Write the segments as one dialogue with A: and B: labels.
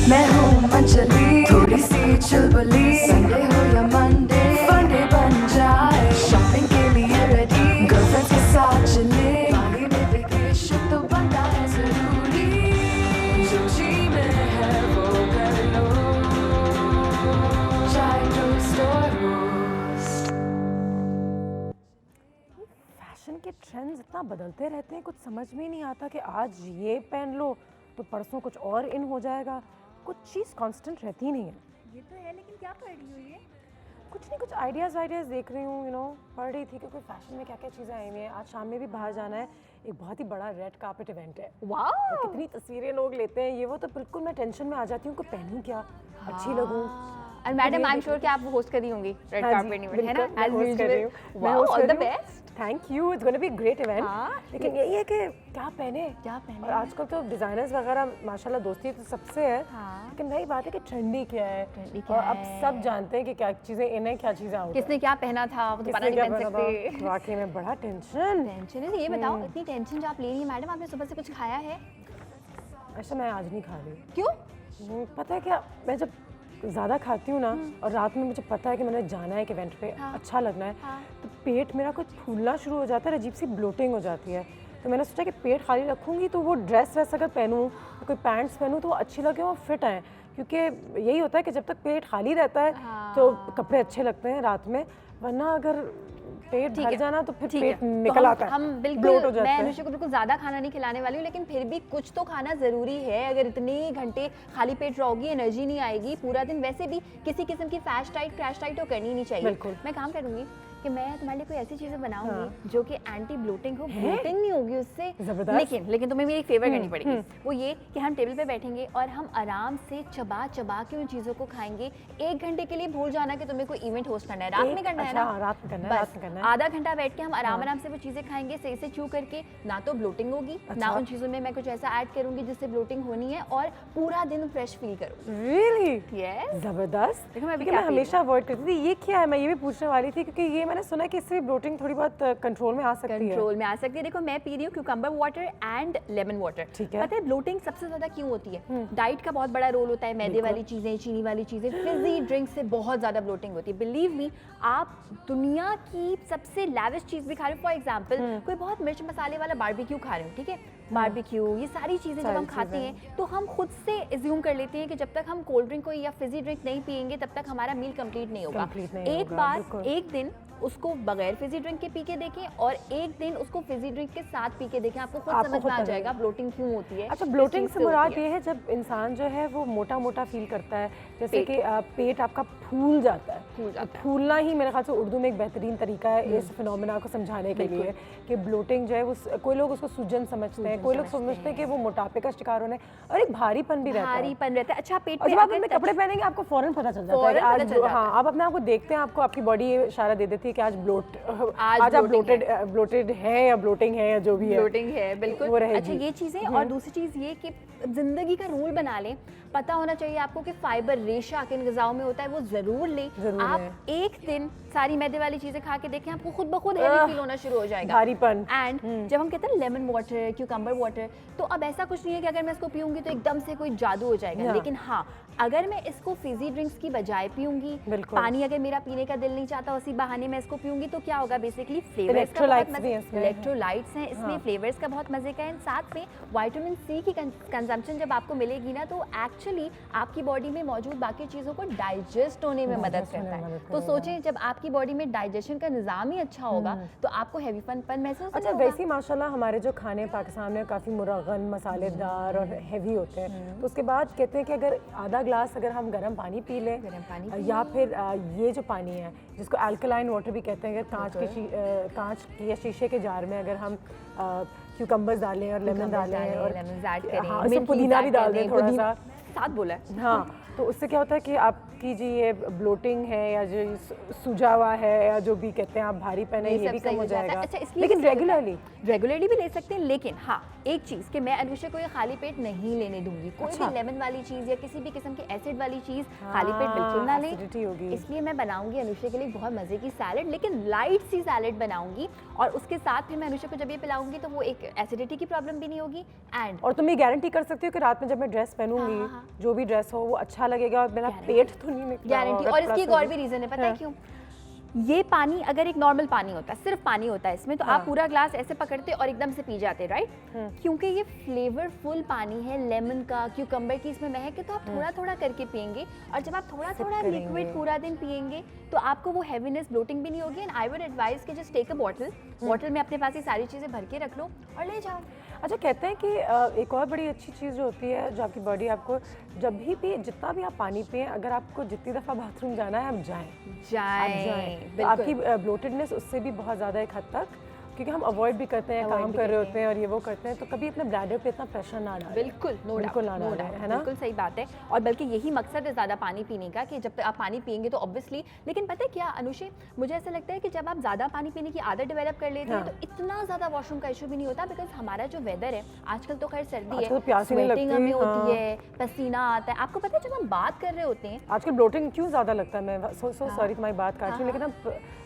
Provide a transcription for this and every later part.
A: मैं हूँ मंचली, थोड़ी सी चुलबुली, संडे हो या मंडे, फंडे बन जाए, शॉपिंग के लिए रेडी, गर्लफ्रेंड्स के साथ चले, बाली में वेकेशन तो बनता है जरूरी, जो जी में है वो कर लो, चाहे टोस्ट और रोस्ट।
B: फैशन के ट्रेंड्स इतना बदलते रहते हैं, कुछ समझ में ही नहीं आता कि आज ये पहन लो तो परसों कुछ और इन हो जाएगा, कुछ चीज़ कांस्टेंट रहती ही नहीं है।
C: ये तो है, लेकिन क्या पढ़ रही हो ये?
B: कुछ नहीं, कुछ आइडियाज़ देख रही हूँ, पढ़ रही थी कि कोई फैशन में क्या क्या चीज़ें आई हुई हैं। आज शाम में भी बाहर जाना है, एक बहुत ही बड़ा रेड कार्पेट इवेंट है।
C: वाह,
B: तो कितनी तस्वीरें लोग लेते हैं, ये वो, तो बिल्कुल मैं टेंशन में आ जाती हूँ कि पहनूँ क्या, अच्छी लगूँ।
C: और मैडम आई एम श्योर कि आप होस्ट कर रही होंगी रेड कार्पेट इवेंट, है ना?
B: मैं होस्ट कर रही हूँ।
C: Wow, all the best.
B: Thank you, it's gonna be great event. लेकिन यही है कि क्या पहने। और आजकल तो डिजाइनर्स वगैरह माशाल्लाह दोस्ती तो सबसे है, लेकिन वही बात है कि ट्रेंडी क्या है, और अब सब जानते हैं कि क्या चीजें इन है, क्या चीजें आउट।
C: किसने क्या पहना था वो तो पता नहीं पहन सकते।
B: वाकई में बड़ा टेंशन
C: है। ये बताओ, इतनी टेंशन जो आप ले रही हैं मैडम, आपने सुबह से कुछ खाया है?
B: अच्छा, मैं आज नहीं खा रही।
C: क्यों?
B: पता है क्या, मैं जब ज़्यादा खाती हूँ ना और रात में मुझे पता है कि मैंने जाना है एक इवेंट पे, अच्छा लगना है, तो पेट मेरा कुछ फूलना शुरू हो जाता है, अजीब सी ब्लोटिंग हो जाती है। तो मैंने सोचा कि पेट खाली रखूँगी तो वो ड्रेस वैस अगर पहनूँ, कोई पैंट्स पहनूँ तो वो अच्छी लगे और फिट आए, क्योंकि यही होता है कि जब तक पेट खाली रहता है तो कपड़े अच्छे लगते हैं रात में, वरना अगर पेट भर जाना तो फिर पेट निकल आता है,
C: हम बिल्कुल, मैं अनुष्का को बिल्कुल ज़्यादा खाना नहीं खिलाने वाली हूँ, लेकिन फिर भी कुछ तो खाना ज़रूरी है। अगर इतने घंटे खाली पेट रहोगी, एनर्जी नहीं आएगी पूरा दिन। वैसे भी किसी किस्म की फास्ट डाइट क्रैश डाइट तो करनी नहीं चाहिए। मैं काम करूँगी कि मैं तुम्हारे लिए कोई ऐसी चीज़ें बनाऊंगी जो कि एंटी ब्लोटिंग हो, ब्लोटिंग नहीं होगी उससे, लेकिन तुम्हें मेरी एक फेवर करनी पड़ेगी। वो ये कि हम टेबल पे बैठेंगे और हम आराम से चबा चबा के उन चीज़ों को खाएंगे। 1 घंटे के लिए भूल जाना कि तुम्हें कोई इवेंट होस्ट करना है, रात में करना है ना,
B: रात में करना है।
C: आधा घंटा बैठ के हम आराम से वो चीज़ें खाएंगे, सही से चू करके। ना तो ब्लोटिंग होगी, ना उन चीज़ों में मैं कुछ ऐसा ऐड करूंगी जिससे ब्लोटिंग होनी है, और पूरा दिन फ्रेश फील करूंगी।
B: रियली?
C: यस,
B: जबरदस्त। देखो मैं हमेशा अवॉइड करती थी। ये क्या है, मैं ये भी पूछने वाली थी, क्योंकि ये मैंने सुना है कि इससे ब्लोटिंग थोड़ी बहुत कंट्रोल में आ सकती है।
C: कंट्रोल में आ सकती है। देखो मैं पी रही हूँ cucumber water and lemon water.
B: ठीक है।
C: पता है ब्लोटिंग सबसे ज्यादा क्यों होती है? डाइट का बहुत बड़ा रोल होता है, मैदे वाली चीजें, चीनी वाली चीजें, फिजी ड्रिंक से बहुत ज्यादा ब्लोटिंग होती है। बिलीव मी, आप दुनिया की सबसे लैविश चीज भी खा रहे हो, फॉर एग्जाम्पल कोई बहुत मिर्च मसाले वाला बारबेक्यू खा रहे हो, ठीक है, बारबेक्यू, ये सारी चीजें जब हम खाते हैं तो हम खुद से एज्यूम कर लेते हैं कि जब तक हम कोल्ड ड्रिंक कोई या फिजी ड्रिंक नहीं पियेंगे तब तक हमारा मील कंप्लीट नहीं होगा। एक बार एक दिन उसको बगैर फिजी ड्रिंक के पी के देखें और एक दिन उसको फिजी ड्रिंक के साथ पी के देखें, आपको खुद समझ में आ जाएगा ब्लोटिंग क्यों होती है।
B: अच्छा, ब्लोटिंग से मुराद ये है जब इंसान जो है वो मोटा मोटा फील करता है, जैसे कि पेट आपका फूल जाता है। फूलना ही मेरे ख्याल से उर्दू में एक बेहतरीन तरीका है इस फिनोमेना को समझाने के लिए, कि ब्लोटिंग जो है वो कोई लोग उसको सूजन समझते हैं, कोई लोग समझते हैं कि वो मोटापे का शिकार होने, और एक भारीपन भी रहता है। अच्छा,
C: पेट पे
B: जब आप अपने कपड़े पहनेंगे आपको फौरन पता चल जाता है आज, हाँ, आप अपने आप को देखते हैं, आपको आपकी बॉडी इशारा दे देती है कि आज आप ब्लोटेड है या ब्लोटिंग है या जो भी है, ब्लोटिंग है, बिल्कुल।
C: अच्छा, ये चीजें। और दूसरी चीज ये कि जिंदगी का रूल बना लें, पता होना चाहिए आपको कि फाइबर, रेशा किन ग़िज़ाओं में होता है, वो जरूर लें। आप एक दिन सारी मैदे वाली चीजें खा के देखें, आपको खुद ब खुद हेवी फील होना शुरू हो जाएगा,
B: भारीपन।
C: एंड जब हम कहते हैं लेमन वाटर, क्यूकम्बर वाटर, तो अब ऐसा कुछ नहीं है कि अगर मैं इसको पीऊंगी तो एकदम से कोई जादू हो जाएगा, लेकिन हाँ, अगर मैं इसको फिजी ड्रिंक्स की बजाय पीऊंगी, पानी अगर मेरा पीने का दिल नहीं चाहता उसी बहाने मैं इसको पीऊंगी, तो क्या होगा, बेसिकली फ्लेवर्स का इलेक्ट्रोलाइट्स हैं इसमें, फ्लेवर्स का बहुत मजे का है, साथ में विटामिन सी की कंजम्पशन जब आपको मिलेगी ना, तो एक्चुअली आपकी बॉडी में मौजूद बाकी चीज़ों को डाइजेस्ट होने में मदद करता है। तो सोचें, जब आपकी बॉडी में डाइजेशन का निज़ाम ही अच्छा होगा तो आपको हैवीपन महसूस।
B: अच्छा, वैसे माशाल्लाह हमारे जो खाने पाकिस्तान में काफ़ी मुरगन, मसालेदार और हैवी होते हैं, तो उसके बाद कहते हैं कि अगर आधा ग्लास अगर हम गर्म पानी पी लें, या फिर ये जो पानी है जिसको अल्कलाइन वाटर भी कहते हैं, अगर कांच की या शीशे के जार में अगर हम क्यूकम्बर्स डालें और लेमन डालें और
C: लेमन ऐड करें,
B: हाँ, पुदीना भी डाल दें थोड़ा सा,
C: साथ बोला है,
B: हाँ, तो उससे क्या होता है कि आप आपकी जी ये ब्लोटिंग है या जो सूजा हुआ है या जो भी कहते हैं आप भारीपन है, ये भी कम हो जाएगा।
C: अच्छा, इसलिए
B: लेकिन
C: रेगुलरली भी ले सकते हैं, लेकिन हाँ एक चीज़ कि मैं अनुषा को ये खाली पेट नहीं लेने दूंगी। कोई भी लेमन वाली चीज़ या किसी भी किस्म की एसिड वाली चीज़ खाली पेट बिल्कुल ना लें। इसलिए मैं बनाऊंगी अनुषा के लिए बहुत मज़े की सैलड, लेकिन लाइट सी सैलड बनाऊंगी और उसके साथ फिर मैं अनुषा को जब ये पिलाऊंगी तो वो एक एसिडिटी की प्रॉब्लम भी नहीं होगी। एंड
B: और तुम ये गारंटी कर सकती हो कि रात में जब मैं ड्रेस पहनूंगी जो भी ड्रेस हो वो अच्छा लगेगा और मेरा पेट तो नहीं निकलेगा।
C: गारंटी। और इसकी एक और भी रीज़न है, पता है क्यों? ये पानी अगर एक नॉर्मल पानी होता है, सिर्फ पानी होता है इसमें, तो आप पूरा ग्लास ऐसे पकड़ते और एकदम से पी जाते, राइट? क्योंकि ये फ्लेवरफुल पानी है, लेमन का, क्यूकम्बर की इसमें महक है, तो आप थोड़ा थोड़ा करके पियेंगे। और जब आप थोड़ा थोड़ा लिक्विड पूरा दिन पियेंगे तो आपको वो हैवीनेस, ब्लोटिंग भी नहीं होगी। एंड आई वुड एडवाइस कि जस्ट टेक अ बॉटल में अपने पास ये सारी चीज़ें भर के रख लो और ले जाओ।
B: अच्छा, कहते हैं कि एक और बड़ी अच्छी चीज़ जो होती है, जो आपकी बॉडी आपको जब भी पिए, जितना भी आप पानी पिए, अगर आपको जितनी दफ़ा बाथरूम जाना है आप जाएं। तो आपकी ब्लोटेडनेस उससे भी बहुत ज़्यादा एक हद तक, क्योंकि हम अवॉइड भी करते हैं, काम कर रहे होते हैं और ये वो करते हैं, तो कभी अपने ब्लैडर पे इतना प्रेशर ना डालें।
C: बिल्कुल,
B: बिल्कुल ना डालें, है ना?
C: बिल्कुल सही बात है। और बल्कि यही मकसद है ज़्यादा पानी पीने का, कि जब तक आप पानी पियेंगे तो ऑब्वियसली। लेकिन पता है क्या अनुषे, मुझे ऐसा लगता है कि जब आप ज़्यादा पानी पीने की आदत डेवलप कर लेते हैं तो इतना ज़्यादा वॉशरूम का इशू भी नहीं होता, बिकॉज हमारा जो वेदर है आजकल तो खैर सर्दी है, स्वेटिंग हमें होती है, पसीना आता है। आपको पता है जब हम बात कर रहे होते हैं
B: आजकल ब्लोटिंग क्यों ज़्यादा लगता है, मैं सो सॉरी तुम्हारी बात काट रही हूँ, लेकिन अब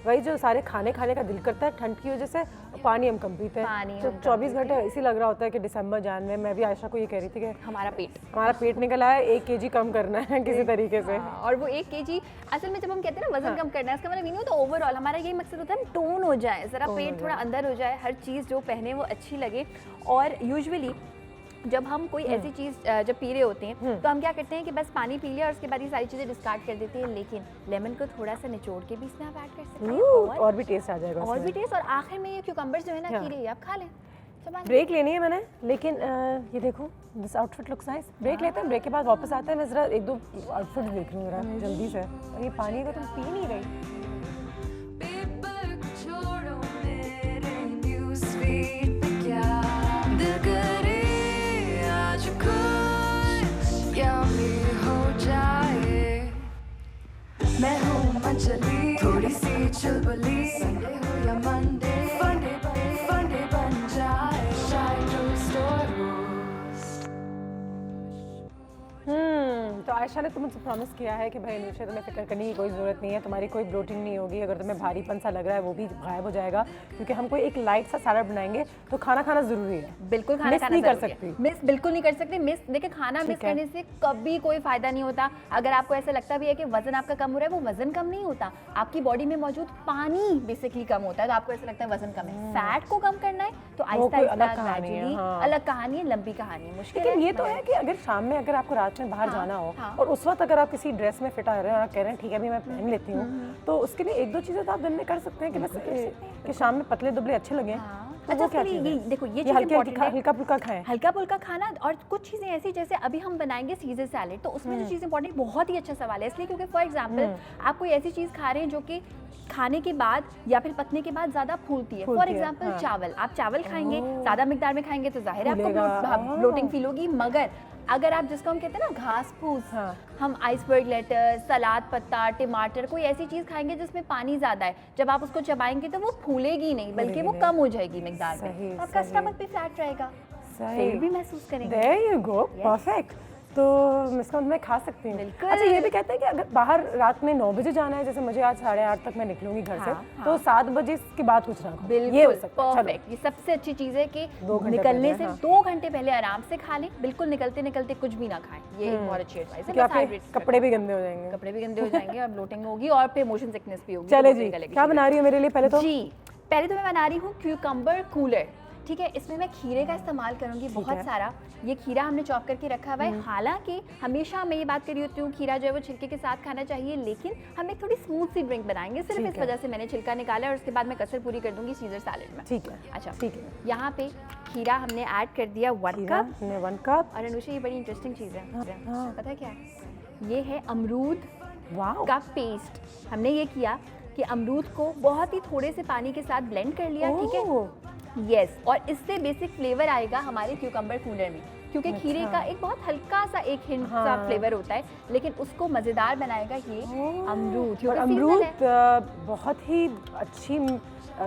B: वही जो सारे खाने का दिल करता है ठंड की वजह से, पानी हम कम पीते हैं, तो 24 घंटे इसी लग रहा होता है कि दिसंबर जान में मैं भी आयशा को ये कह रही थी कि हमारा पेट निकल आया, 1 kg कम करना है किसी तरीके से।
C: और वो 1 kg असल में जब हम कहते हैं ना वजन कम करना है, इसका मतलब ये नहीं होता, ओवरऑल हमारा यही मकसद होता है टोन हो जाए, ज़रा पेट थोड़ा अंदर हो जाए, हर चीज़ जो पहने वो अच्छी लगे। और यूजुअली जब हम कोई ऐसी चीज़ जब पी रहे होते हैं तो हम क्या करते हैं कि बस पानी पी लिया और उसके बाद ये सारी चीज़ें डिस्कार्ड कर देते हैं, लेकिन लेमन को थोड़ा सा निचोड़ के भी इसमें आप ऐड कर सकते हैं
B: और भी टेस्ट आ जाएगा,
C: और भी टेस्ट। और आखिर में ये क्यूकम्बर्स जो है ना खीरे, आप खा लें।
B: ब्रेक लेनी है मैंने, लेकिन ये देखो this outfit looks nice. Break लेते हैं, ब्रेक के बाद वापस आते हैं, मैं ज़रा 1-2 आउटफिट देख रही हूँ ज़रा जल्दी से। और ये पानी अगर तुम पी नहीं रही,
A: मैं हूँ अंजलि, थोड़ी सी चुलबुली, संडे हो या मंडे, फंडे बन जाए, शायद
B: तो आयशा ने तुमसे प्रॉमिस किया है कि भाई अनुषा तुम्हें फिक्र करने की कोई ज़रूरत नहीं है, तुम्हारी कोई ब्लोटिंग नहीं होगी, अगर तुम्हें भारीपन सा लग रहा है वो भी गायब हो जाएगा, क्योंकि हम कोई एक लाइट सा सैलड बनाएंगे तो खाना खाना ज़रूरी है।
C: बिल्कुल खाना खाना
B: नहीं कर सकती,
C: मिस बिल्कुल नहीं कर सकती। मिस देखिए, खाना मिस करने से कभी कोई फ़ायदा नहीं होता। अगर आपको ऐसा लगता भी है कि वजन आपका कम हो रहा है, वो वजन कम नहीं होता, आपकी बॉडी में मौजूद पानी बेसिकली कम होता है, तो आपको ऐसा लगता है वजन कम है। फैट को कम करना है तो आहिस्ता आहिस्ता अलग कहानी है, लंबी कहानी है, मुश्किल।
B: लेकिन ये तो है कि अगर शाम में अगर आपको रात में बाहर जाना हो और उस वक्त अगर आप किसी ड्रेस में फिट आ रहे हैं और कह रहे हैं ठीक है अभी मैं पहन लेती हूँ, तो उसके लिए 1-2 चीज़ें तो आप दिन में कर सकते हैं कि बस कि शाम में पतले दुबले अच्छे लगे। तो वो क्या चीज़ है?
C: देखो ये
B: हल्का फुल्का खाएं,
C: हल्का फुल्का खाना। और कुछ चीज़ें ऐसी, जैसे अभी हम बनाएंगे सीजर सैलेड, तो उसमें जो चीज़ इंपॉर्टेंट, बहुत ही अच्छा सवाल है, इसलिए क्योंकि फॉर एग्जांपल आप कोई ऐसी चीज़ खा रहे हैं जो कि खाने के बाद या फिर पकने के बाद ज़्यादा फूलती है। फॉर एग्जांपल चावल, आप चावल खाएंगे, ज़्यादा मिकदार में खाएंगे तो जाहिर है आपको ब्लोटिंग फील होगी। मगर अगर आप जिसको हम कहते हैं ना घास फूस, हम आइसबर्ग लेटर, सलाद पत्ता, टमाटर, कोई ऐसी चीज़ खाएंगे जिसमें पानी ज़्यादा है, जब आप उसको चबाएंगे तो वो फूलेगी नहीं, बल्कि वो कम हो जाएगी मिकदार में, आपका स्टमक भी फ्लैट रहेगा, फिर भी महसूस करेंगे।
B: There you go, perfect। तो इसका मैं खा सकती हूँ। अच्छा, ये भी कहते हैं कि अगर बाहर रात में 9 बजे जाना है, जैसे मुझे आज 8:30 तक मैं निकलूंगी घर से, तो 7 बजे के बाद कुछ ना खाओ।
C: ये हो सकता है, परफेक्ट। ये सबसे अच्छी चीज़ है कि निकलने से 2 घंटे पहले आराम से खा लें, बिल्कुल निकलते निकलते कुछ भी ना खाएं। ये बहुत अच्छी एडवाइस है।
B: कपड़े भी गंदे हो जाएंगे,
C: और ब्लोटिंग होगी और फिर मोशन सिकनेस भी होगी।
B: चले जी, क्या बना रही हो मेरे लिए? पहले तो
C: मैं बना रही हूँ क्यूकम्बर कूलर। ठीक है, इसमें मैं खीरे का इस्तेमाल करूंगी बहुत सारा। ये खीरा हमने चॉप करके रखा हुआ है। हालांकि हमेशा मैं ये बात कर रही होती हूँ, खीरा जो है वो छिलके के साथ खाना चाहिए, लेकिन हम एक थोड़ी स्मूथ सी ड्रिंक बनाएंगे, सिर्फ इस वजह से मैंने छिलका निकाला और उसके बाद मैं कसर पूरी कर दूंगी सीजर सैलेड में।
B: ठीक है,
C: अच्छा
B: ठीक है।
C: यहाँ पे खीरा हमने ऐड कर दिया 1
B: कप।
C: और अनुषा, ये बड़ी इंटरेस्टिंग चीज़ है, पता है क्या है? ये है अमरूद का पेस्ट। हमने ये किया कि अमरूद को बहुत ही थोड़े से पानी के साथ ब्लेंड कर लिया। ठीक है, यस। और इससे बेसिक फ्लेवर आएगा हमारे क्यूकम्बर कूलर में। क्योंकि खीरे का एक बहुत हल्का सा एक हिंट सा
B: हाँ।
C: फ्लेवर होता है, लेकिन उसको मज़ेदार बनाएगा ये अमरूद।
B: और
C: क्योंकि
B: अमरूद
C: seasonal है,
B: बहुत ही अच्छी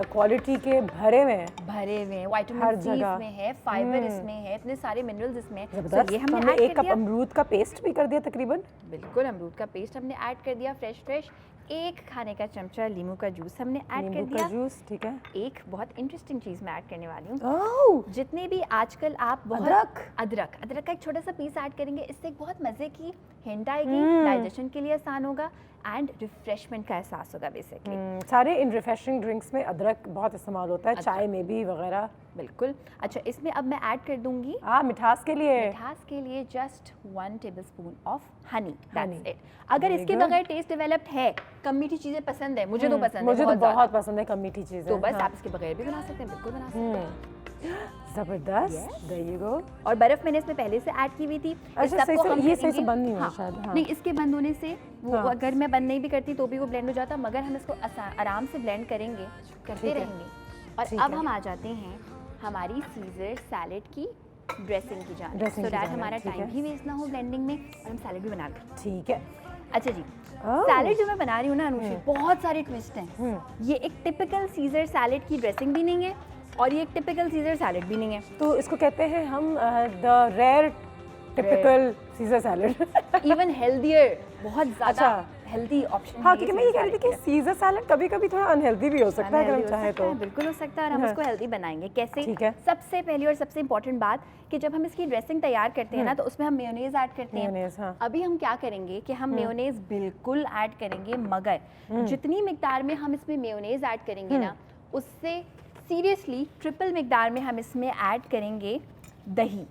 B: क्वालिटी के भरे हुए हैं।
C: भरे हुए हैं,
B: हर
C: विटामिन सी
B: जगह।
C: इसमें है, फाइबर इसमें है, इतने सारे मिनरल्स इसमें हैं। So
B: जबरदस्त।
C: ये हमने
B: हमने
C: ऐड
B: एक
C: कर
B: कप
C: दिया,
B: अमरूद का पेस्ट भी कर दिया तकरीबन।
C: बिल्कुल अमरूद का पेस्ट हमने ऐड कर दिया, फ्रेश। एक खाने का चमचा लीमू का जूस हमने ऐड कर
B: नींबू का
C: दिया।
B: जूस, ठीक है।
C: एक बहुत इंटरेस्टिंग चीज़ मैं ऐड करने वाली हूँ।
B: ओह,
C: जितने भी आजकल आप बहुत अदरक का एक छोटा सा पीस ऐड करेंगे, इससे एक बहुत मज़े की हिंट आएगी, डाइजेशन के लिए आसान होगा एंड रिफ्रेशमेंट का एहसास होगा बेसिकली।
B: सारे इन रिफ्रेशिंग ड्रिंक्स में अदरक बहुत इस्तेमाल होता है, चाय में भी वगैरह।
C: बिल्कुल। अच्छा, इसमें अब मैं ऐड कर दूंगी
B: मिठास के लिए
C: just 1 tablespoon of honey,
B: Honey.
C: That's it. अगर
B: Very
C: इसके
B: good.
C: बगैर टेस्ट डेवलप्ड है, कम मीठी चीज़ें पसंद है, मुझे तो पसंद है,
B: मुझे तो
C: ज़्यादा।
B: बहुत पसंद है कम मीठी चीज़ें।
C: तो बस
B: हाँ।
C: आप इसके बगैर भी बना सकते हैं, बिल्कुल बना सकते हैं।
B: जबरदस्त, there you go।
C: और बर्फ मैंने इसमें पहले से ऐड की हुई थी। इस
B: अच्छा, सही
C: सबको
B: से
C: हम
B: ये सही से
C: करेंगे-
B: बंद नहीं हुआ
C: हाँ,
B: शायद। हाँ।
C: नहीं, इसके बंद होने से वो
B: हाँ।
C: अगर मैं बंद नहीं भी करती तो भी वो ब्लेंड हो जाता, मगर हम इसको आराम से ब्लेंड करेंगे, करते
B: ठीक है।
C: रहेंगे। और
B: ठीक
C: अब
B: है।
C: हम आ जाते हैं हमारी सीजर सैलेड की ड्रेसिंग की जाने,
B: Dressing
C: सो
B: की
C: दैट
B: जानिब,
C: हमारा
B: ठीक
C: टाइम
B: है।
C: भी वेस्ट ना हो ब्लेंडिंग में और हम सैलेड भी बना लें।
B: ठीक है।
C: अच्छा जी,
B: ओह।
C: सैलेड जो मैं बना रही हूँ ना अनुषी, बहुत सारे ट्विस्ट हैं। ये एक टिपिकल सीजर सैलेड की ड्रेसिंग भी नहीं है और ये एक टिपिकल सीजर सैलेड भी नहीं है।
B: तो इसको कहते हैं हम the rare typical caesar salad.
C: Even healthier, बहुत ज़्यादा
B: अच्छा।
C: हेल्दी ऑप्शन
B: हाँ, क्योंकि मैं ये कह रही थी कि सीजर सैलेड कभी कभी थोड़ा अनहेल्दी भी हो सकता है अगर हम चाहें तो।
C: बिल्कुल हो सकता है और हम
B: हाँ।
C: उसको हेल्दी बनाएंगे कैसे।
B: ठीक है।
C: सबसे पहली और सबसे इंपॉर्टेंट बात कि जब हम इसकी ड्रेसिंग तैयार करते हैं ना, तो उसमें हम मेयोनेज ऐड करते हैं।
B: मेयोनेज़, हाँ।
C: अभी हम क्या करेंगे कि हम मेयोनेज बिल्कुल ऐड करेंगे, मगर जितनी मिकदार में हम इसमें मेयोनेज ऐड करेंगे ना, उससे सीरियसली ट्रिपल मिकदार में हम इसमें ऐड करेंगे दही।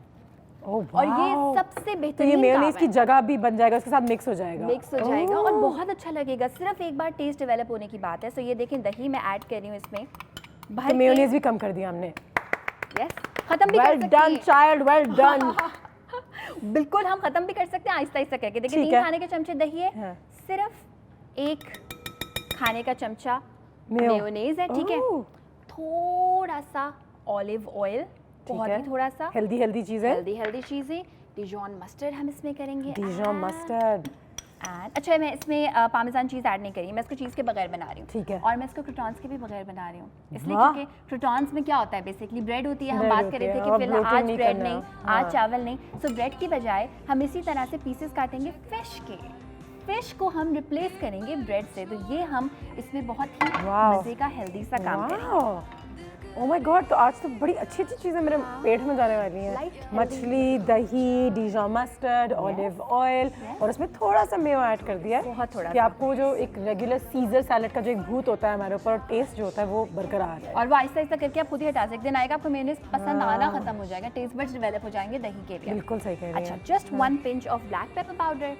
B: ओह,
C: और ये
B: वाओ।
C: सबसे
B: तो ये
C: बेहतरीन
B: मेयोनेज़
C: काम
B: की
C: है।
B: जगह भी बन जाएगा, उसके साथ मिक्स हो जाएगा।
C: मिक्स हो जाएगा और
B: ओह।
C: बहुत अच्छा लगेगा। सिर्फ एक बार टेस्ट डेवलप होने की बात है। सो ये देखें, दही मैं ऐड कर रही हूँ इसमें भर
B: तो
C: के।
B: मेयोनेज़ भी कम कर दिया हमने।
C: यस, खत्म भी
B: वेल
C: कर सकते
B: डन
C: हैं।
B: Child, well done.
C: बिल्कुल, हम खत्म भी कर सकते हैं आहिस्ता आहिस्ता करके। देखिए,
B: ठीक
C: 3
B: है।
C: खाने के चमचे दही है,
B: हाँ।
C: सिर्फ 1 खाने का चमचा
B: मेयो।
C: मेयोनेज है, ठीक है।
B: ओह।
C: थोड़ा सा ऑलिव ऑयल, बहुत
B: है।
C: ही थोड़ा सा।
B: हेल्दी चीज़ें।
C: हेल्दी चीज़ें। डिजॉन मस्टर्ड हम इसमें करेंगे।
B: डिजॉन मस्टर्ड।
C: अच्छा, मैं इसमें पामेजान चीज़ ऐड नहीं करी, मैं इसको चीज़ के बगैर बना रही हूँ।
B: ठीक है।
C: और मैं इसको क्रूटॉन्स के भी बगैर बना रही हूँ, इसलिए
B: वाह।
C: क्योंकि क्रूटॉन्स में क्या होता है, बेसिकली ब्रेड होती है। हम
B: Bread
C: बात
B: होती
C: कर रहे थे
B: है,
C: कि
B: और
C: फिलहाल
B: bloating
C: आज
B: नहीं
C: ब्रेड
B: करना।
C: नहीं,
B: हाँ।
C: आज चावल नहीं। सो ब्रेड की बजाय हम इसी तरह से पीसेस काटेंगे फिश के। फिश को हम रिप्लेस करेंगे ब्रेड से, तो ये हम इसमें बहुत ही
B: वाह।
C: मज़े का हेल्दी सा काम करेंगे।
B: ओह माय गॉड, तो आज तो बड़ी अच्छी चीज़ें मेरे पेट में जाने वाली हैं।
C: Light, healthy।
B: मछली, दही, डिजॉन मस्टर्ड, ऑलिव ऑयल और उसमें थोड़ा सा मेयो ऐड कर दिया है
C: बहुत थोड़ा
B: कि
C: सा।
B: आपको जो एक रेगुलर सीजर सैलेड का जो एक भूत होता है हमारे ऊपर, और टेस्ट जो होता है वो बरकरार है।
C: और वो आहिस्ता आहिस्ता करके आप खुद ही हटा सकते हैं। दिन आएगा आपको मेयोनेज़ पसंद आना खत्म हो जाएगा, टेस्ट बड्स डेवलप हो जाएंगे दही के लिए।
B: बिल्कुल सही कह रही
C: अच्छा,
B: हैं।
C: Just 1 pinch of black pepper powder,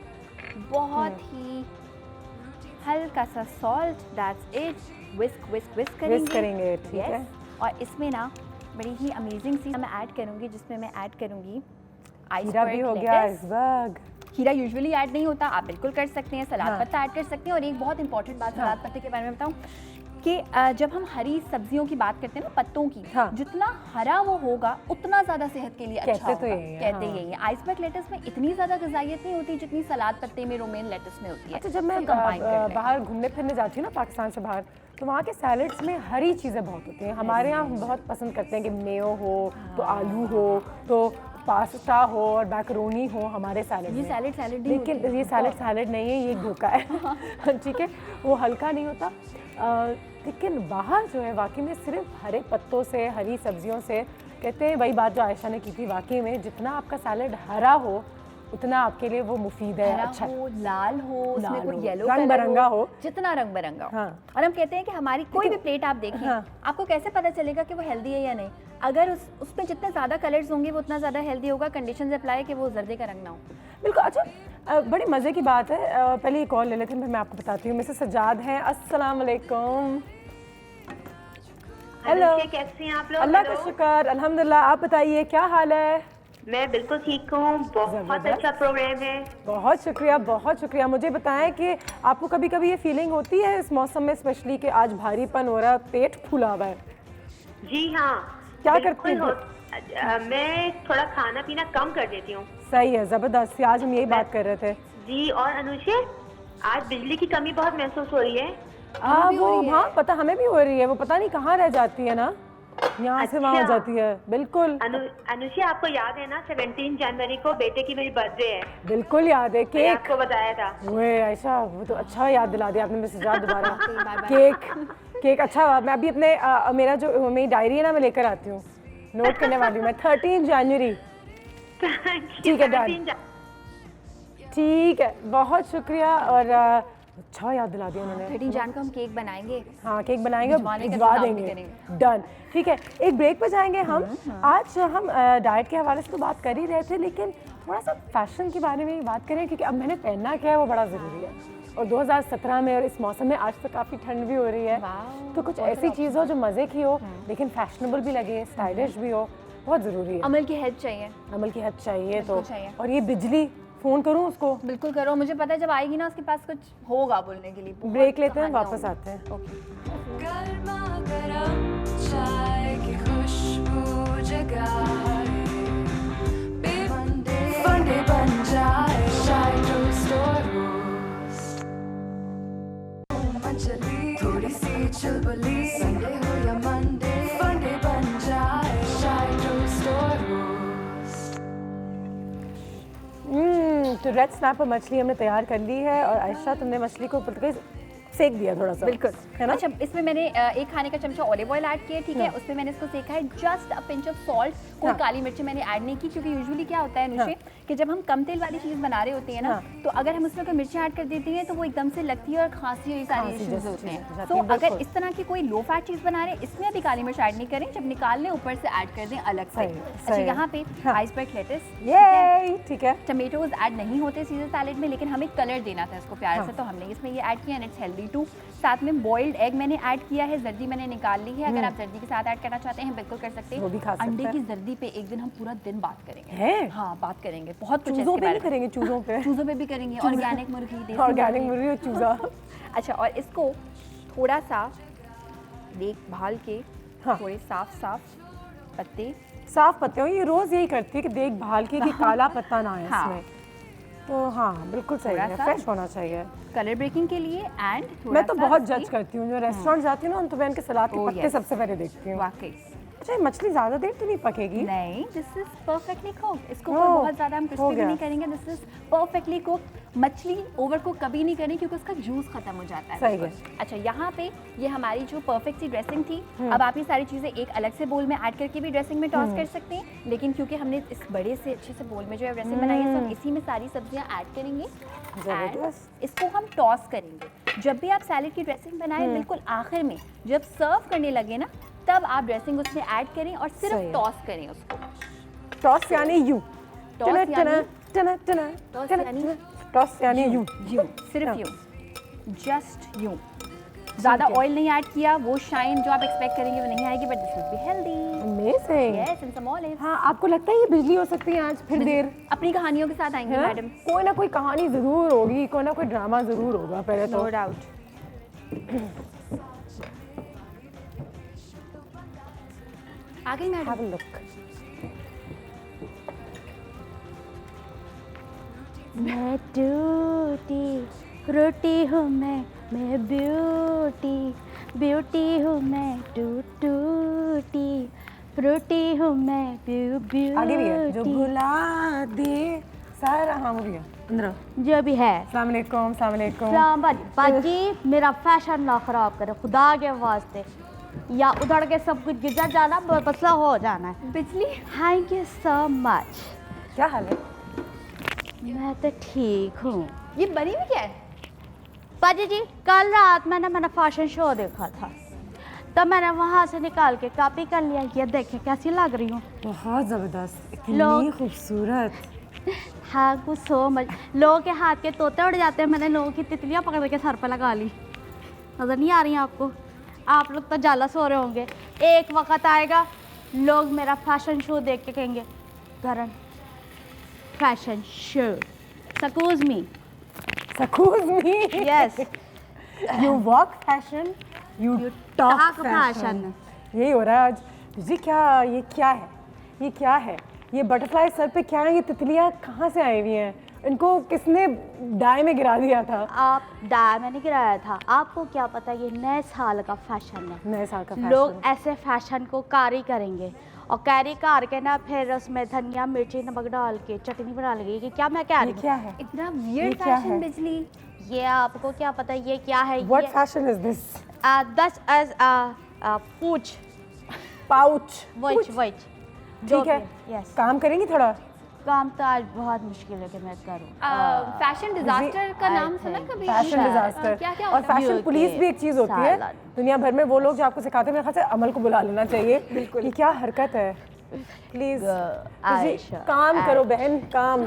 C: बहुत ही हल्का सा सॉल्ट, दैट्स इट। विस्क
B: करेंगे, ठीक है।
C: और इसमें ना बड़ी ही अमेजिंग सी मैं ऐड करूंगी, जिसमें मैं ऐड करूंगी
B: खीरा
C: आइसबर्ग
B: भी हो गया,
C: lettuce।
B: आइसबर्ग।
C: खीरा यूजुअली ऐड नहीं होता, आप बिल्कुल कर सकते हैं। सलाद
B: हाँ।
C: पत्ता ऐड कर सकते हैं। और एक बहुत इंपॉर्टेंट बात
B: हाँ।
C: सलाद पत्ते के बारे में बताऊं कि जब हम हरी सब्जियों की बात करते हैं ना, पत्तों की,
B: हाँ।
C: जितना हरा वो होगा उतना ज़्यादा सेहत के लिए अच्छा
B: कहते तो
C: होगा।
B: यही है,
C: कहते
B: हाँ।
C: यही है। आइसबर्ग लेटस में इतनी ज़्यादा गजाइत नहीं होती जितनी सलाद पत्ते में, रोमेन लेटस में होती है।
B: अच्छा, जब मैं
C: तो combine कर लें।
B: बाहर घूमने फिरने जाती हूँ ना पाकिस्तान से बाहर, तो वहाँ के सैलेड्स में हरी चीज़ें बहुत होती हैं। हमारे यहाँ हम बहुत पसंद करते हैं कि मेयो हो तो आलू हो तो पास्ता हो और मैकरोनी हो हमारे सैलेड
C: ये
B: में।
C: सैलेड नहीं
B: लेकिन
C: होती है।
B: ये सैलेड नहीं है, ये धोखा है। ठीक है, वो हल्का नहीं होता। लेकिन बाहर जो है वाकई में सिर्फ हरे पत्तों से, हरी सब्जियों से, कहते हैं वही बात जो आयशा ने की थी, वाकई में जितना आपका सैलेड हरा हो उतना आपके लिए वो मुफीद है,
C: हरा
B: अच्छा
C: हो, लाल हो, उसमें
B: लाल
C: कोई
B: हो,
C: येलो
B: रंग
C: कलर
B: बिरंगा हो।
C: जितना रंग बिरंगा हो।
B: हाँ।
C: और हम कहते हैं कि हमारी कोई भी प्लेट आप देखें,
B: हाँ।
C: आपको कैसे पता चलेगा कि वो हेल्दी है या नहीं? अगर उसमें जितने ज़्यादा कलर्स होंगे वो उतना ज़्यादा हेल्दी होगा। कंडीशंस अप्लाई कि वो जर्दे का रंग ना हो।
B: बिल्कुल। अच्छा, बड़ी मज़े की बात है। पहले ये कॉल ले लेते हैं, फिर मैं आपको बताती हूँ। मिसेस सजाद हैं, अस्सलाम वालेकुम। हेलो,
D: कैसे हैं आप लोग?
B: अल्लाह का
D: हेलो।
B: शुक्र, अल्हम्दुलिल्लाह। आप बताइए क्या हाल है?
D: मैं बिल्कुल ठीक हूँ। बहुत
B: जबरदस्त।
D: अच्छा प्रोग्राम है।
B: बहुत शुक्रिया, बहुत शुक्रिया। मुझे बताएं कि आपको कभी कभी ये फीलिंग होती है इस मौसम में स्पेशली कि आज भारीपन हो रहा है, पेट फूला हुआ है?
D: जी हाँ,
B: क्या
D: बिल्कुल
B: करती हैं?
D: मैं थोड़ा खाना पीना कम कर देती हूँ।
B: सही है, ज़बरदस्त। आज हम यही बात कर रहे थे।
D: जी, और अनुषे, आज बिजली की कमी बहुत महसूस हो रही है।
B: वो हाँ, पता हमें भी हो रही है। वो पता नहीं कहाँ रह जाती है ना, यहाँ से वहाँ हो
D: अच्छा।
B: जाती है। बिल्कुल
D: अनुषे, आपको याद है ना 17 जनवरी को बेटे की मेरी बर्थडे है।
B: बिल्कुल याद है।
D: मैंने
B: केक,
D: आपको बताया था।
B: ओए आयशा, वो तो अच्छा याद दिला दिया आपने मुझसे। याद दोबारा केक अच्छा। मैं अभी अपने मेरा जो मेरी डायरी है ना, मैं लेकर आती हूँ, नोट करने वाली हूँ मैं। 13 जनवरी। ठीक है, डन। ठीक है, बहुत शुक्रिया। और अच्छा याद दिला दिया उन्होंने।
C: 13 जैन को हम केक बनाएंगे।
B: हाँ, केक बनाएंगे और
C: भिजवाने का
B: भिजवा
C: इंतजाम भी
B: देंगे।
C: करेंगे।
B: डन। ठीक है, एक ब्रेक पे जाएंगे हम। आज हम डाइट के हवाले से तो बात कर ही रहे थे, लेकिन थोड़ा सा फैशन के बारे में भी बात करें, क्योंकि अब मैंने पहनना क्या है वो बड़ा ज़रूरी है। और 2017 में और इस मौसम में आज तो काफ़ी ठंड भी हो रही है, तो कुछ ऐसी चीज़ हो जो मज़े की हो लेकिन फैशनेबल भी लगे, स्टाइलिश भी हो, बहुत ज़रूरी है।
C: अमल की हेल्प चाहिए।
B: अमल की हेल्प चाहिए तो।
C: चाहिए।
B: और ये बिजली, फ़ोन करूँ उसको?
C: बिल्कुल करो, मुझे पता है जब आएगी ना उसके पास कुछ होगा बोलने के लिए।
B: ब्रेक लेते हैं, वापस आते हैं।
A: गर्मा गर्म चाय की खुशबू जगाए, फंडे बन जाए, चाय टोस्ट और रोस्ट। मचली थोड़ी सी चुलबुली, संडे हो या मंडे, फंडे बन जाए, चाय टोस्ट और रोस्ट।
B: तो रेड स्नैपर मछली हमने तैयार कर ली है, और आयशा तुमने मछली को ऊपर सेक दिया थोड़ा सा।
C: बिल्कुल,
B: है ना?
C: अच्छा, इसमें मैंने एक खाने का चमचा ऑलिव ऑयल ऐड किया, ठीक है। उसमें मैंने इसको सेका है। Just a pinch of salt, कोई काली मिर्च मैंने ऐड नहीं की, क्योंकि यूजुअली क्या होता है अनुषे कि जब हम कम तेल वाली चीज़ बना रहे होते हैं ना, तो अगर हम उसमें कोई मिर्ची ऐड कर देते हैं तो वो एकदम से लगती है और खांसी और ये सारी इश्यूज होते हैं। तो अगर इस तरह की कोई लो फैट चीज़ बना रहे हैं, इसमें अभी काली मिर्च ऐड नहीं करें, जब निकाल लें ऊपर से ऐड कर दें अलग से। अच्छा, यहाँ पे आइसबर्ग लेट्स,
B: ठीक है।
C: टमेटोज ऐड नहीं होते सीजर सैलेड में, लेकिन हमें कलर देना था इसको प्यार से, तो हमने इसमें ये ऐड किया, एंड इट्स हेल्दी टू। साथ में बॉइल्ड एग मैंने ऐड किया है, जर्दी मैंने निकाल ली है। अगर आप जर्दी के साथ ऐड करना चाहते हैं बिल्कुल कर सकते
B: वो भी खा
C: हैं।
B: सकते
C: अंडे
B: हैं।
C: की जर्दी पे एक दिन हम पूरा दिन बात करेंगे।
B: हैं?
C: हाँ, बात करेंगे बहुत कुछ
B: चूज़ों
C: इसके
B: पे
C: बारे
B: नहीं
C: में।
B: करेंगे? चूज़ों पे?
C: चूज़ों पे भी करेंगे, ऑर्गेनिक मुर्गी, देसी
B: ऑर्गेनिक मुर्गी और चूज़ा।
C: अच्छा, और इसको थोड़ा सा देखभाल के, थोड़े साफ पत्ते,
B: साफ पत्ते हो। ये रोज़ यही करती है कि देखभाल की कि काला पत्ता ना आए इसमें। तो हाँ, बिल्कुल सही है, फ्रेश होना चाहिए
C: कलर ब्रेकिंग के लिए। एंड
B: मैं तो बहुत जज करती हूँ, जो रेस्टोरेंट जाती हूँ ना, तो मैं इनके सलाद के पत्ते सबसे पहले देखती हूँ।
C: वाकई।
B: अच्छा, ये मछली ज़्यादा देर तो नहीं पकेगी?
C: नहीं, दिस इज परफेक्टली कुक्ड। इसको बहुत ज़्यादा हम क्रिस्पी भी नहीं करेंगे। This is perfectly cooked. मछली ओवर कुक कभी नहीं करें, क्योंकि उसका जूस खत्म हो जाता है।
B: सही है।
C: अच्छा, यहाँ पे ये हमारी जो परफेक्ट सी ड्रेसिंग थी, अब आप ये सारी चीज़ें एक अलग से बोल में ऐड करके भी ड्रेसिंग में टॉस कर सकते हैं, लेकिन क्योंकि हमने इस बड़े से अच्छे से बोल में जो है ड्रेसिंग बनाई है, तो हम इसी में सारी सब्जियाँ ऐड करेंगे एंड इसको हम टॉस करेंगे। जब भी आप सैलेड की ड्रेसिंग बनाएं, बिल्कुल आखिर में जब सर्व करने लगे ना, तब आप ड्रेसिंग उसमें ऐड करें और सिर्फ टॉस करें उसको।
B: टॉस यानी यू,
C: टॉस
B: टॉस यानी यू,
C: सिर्फ यूं, जस्ट यूं। ज़्यादा ऑयल नहीं ऐड किया, वो शाइन जो आप एक्सपेक्ट करेंगे वो नहीं आएगी, but this will be healthy.
B: Amazing.
C: Yes, and some olives.
B: हाँ, आपको लगता है ये बिजली हो सकती है आज फिर देर?
C: अपनी कहानियों के साथ आएंगे मैडम।
B: कोई ना कोई कहानी जरूर होगी, कोई ना कोई ड्रामा जरूर होगा पहले तो।
C: No doubt. आगे मैडम।
B: Have a look.
E: मैं टूटी रोटी हूँ, मैं ब्यूटी हूँ, मैं टूटी फ्रूटी हूँ, मैं ब्यूटी।
B: आगे भी है जो भुला दे सारा। हाँ, वो भी है अंदर।
E: जो भी है।
B: अस्सलाम वालेकुम, अस्सलाम वालेकुम।
E: सलाम बाजी, मेरा फैशन ना खराब करे खुदा के वास्ते, या उधड़ के सब कुछ गिर जाना, मसला हो जाना है।
C: बिजली।
E: Thank you so much.
B: क्या हाल है?
E: मैं तो ठीक हूँ।
C: ये बनी हुई क्या है?
E: बाजी जी, कल रात मैंने फैशन शो देखा था, तो मैंने वहाँ से निकाल के कॉपी कर लिया। ये देखें कैसी लग रही हूँ।
B: बहुत ज़बरदस्त, इतनी खूबसूरत।
E: Thank you so much. लोगों के हाथ के तोते उड़ जाते हैं, मैंने लोगों की तितलियाँ पकड़ के सर पर लगा ली। नज़र नहीं आ रही हैं आपको? आप लोग तो जालस हो रहे होंगे। एक वक्त आएगा लोग मेरा फैशन शो देख के कहेंगे, Karan fashion show, excuse me. Yes,
B: you walk fashion, you talk
E: fashion.
B: यही हो रहा है आज जी। क्या ये क्या है? ये क्या है? ये बटरफ्लाई सर पे क्या है? ये तितलियाँ कहाँ से आई हुई हैं? इनको किसने डाई में गिरा दिया था?
E: आप डाय मैंने गिराया था, आपको क्या पता ये नए साल का फैशन है।
B: नए साल का
E: लोग
B: फैशन।
E: ऐसे फैशन को कैरी करेंगे और कैरी कर के ना फिर उसमें धनिया मिर्ची नमक डाल के चटनी बना लेंगे। ये क्या मैं कह
B: ये
E: रही हूँ?
B: क्या है?
C: इतना वियर्ड
B: क्या है?
C: फैशन बिजली।
E: ये आपको क्या पता ये क्या है?
B: What
E: ये
B: fashion is this?
E: दस पूछ
B: Pouch.
E: वही
B: ठीक है।
E: यस
B: काम करेंगी थोड़ा?
E: काम तो आज बहुत मुश्किल है कि मैं करूँ।
C: फैशन डिजास्टर का
E: I
C: नाम सुना
E: think
C: कभी?
B: फैशन डिजास्टर
C: क्या क्या
B: और
C: होता है?
B: फैशन
E: Beauty,
B: पुलिस भी एक चीज होती है।
E: salad.
B: दुनिया भर में वो लोग जो आपको सिखाते हैं, मेरे ख्याल से अमल को बुला लेना चाहिए। बिल्कुल। ये क्या हरकत है? प्लीज
E: Aisha,
B: काम करो बहन, काम।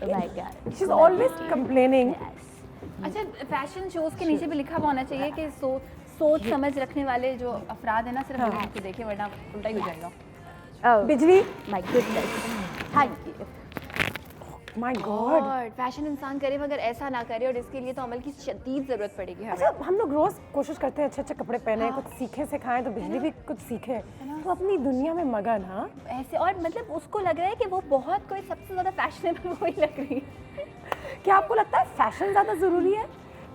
B: She is always complaining.
C: अच्छा, फैशन शोज के नीचे भी लिखा हुआ होना चाहिए कि सोच समझ रखने वाले जो अफराद है ना सिर्फ
B: हाँ।
C: उनको देखें, वरना उल्टा ही हो जाएगा।
B: बिजली।
E: My goodness, thank you.
B: My God.
C: और फैशन इंसान करे मगर ऐसा ना करे, और इसके लिए तो अमल की शदीद जरूरत पड़ेगी हमें।
B: अच्छा, हम लोग रोज कोशिश करते हैं अच्छे अच्छे कपड़े पहने, कुछ सीखे सिखाएं, तो बिजली भी कुछ सीखे। तो अपनी दुनिया में मगन। हाँ,
C: ऐसे, और मतलब उसको लग रहा है कि वो बहुत कोई सबसे ज्यादा फैशनेबल वही लग रही है।
B: क्या आपको लगता है फैशन ज्यादा जरूरी है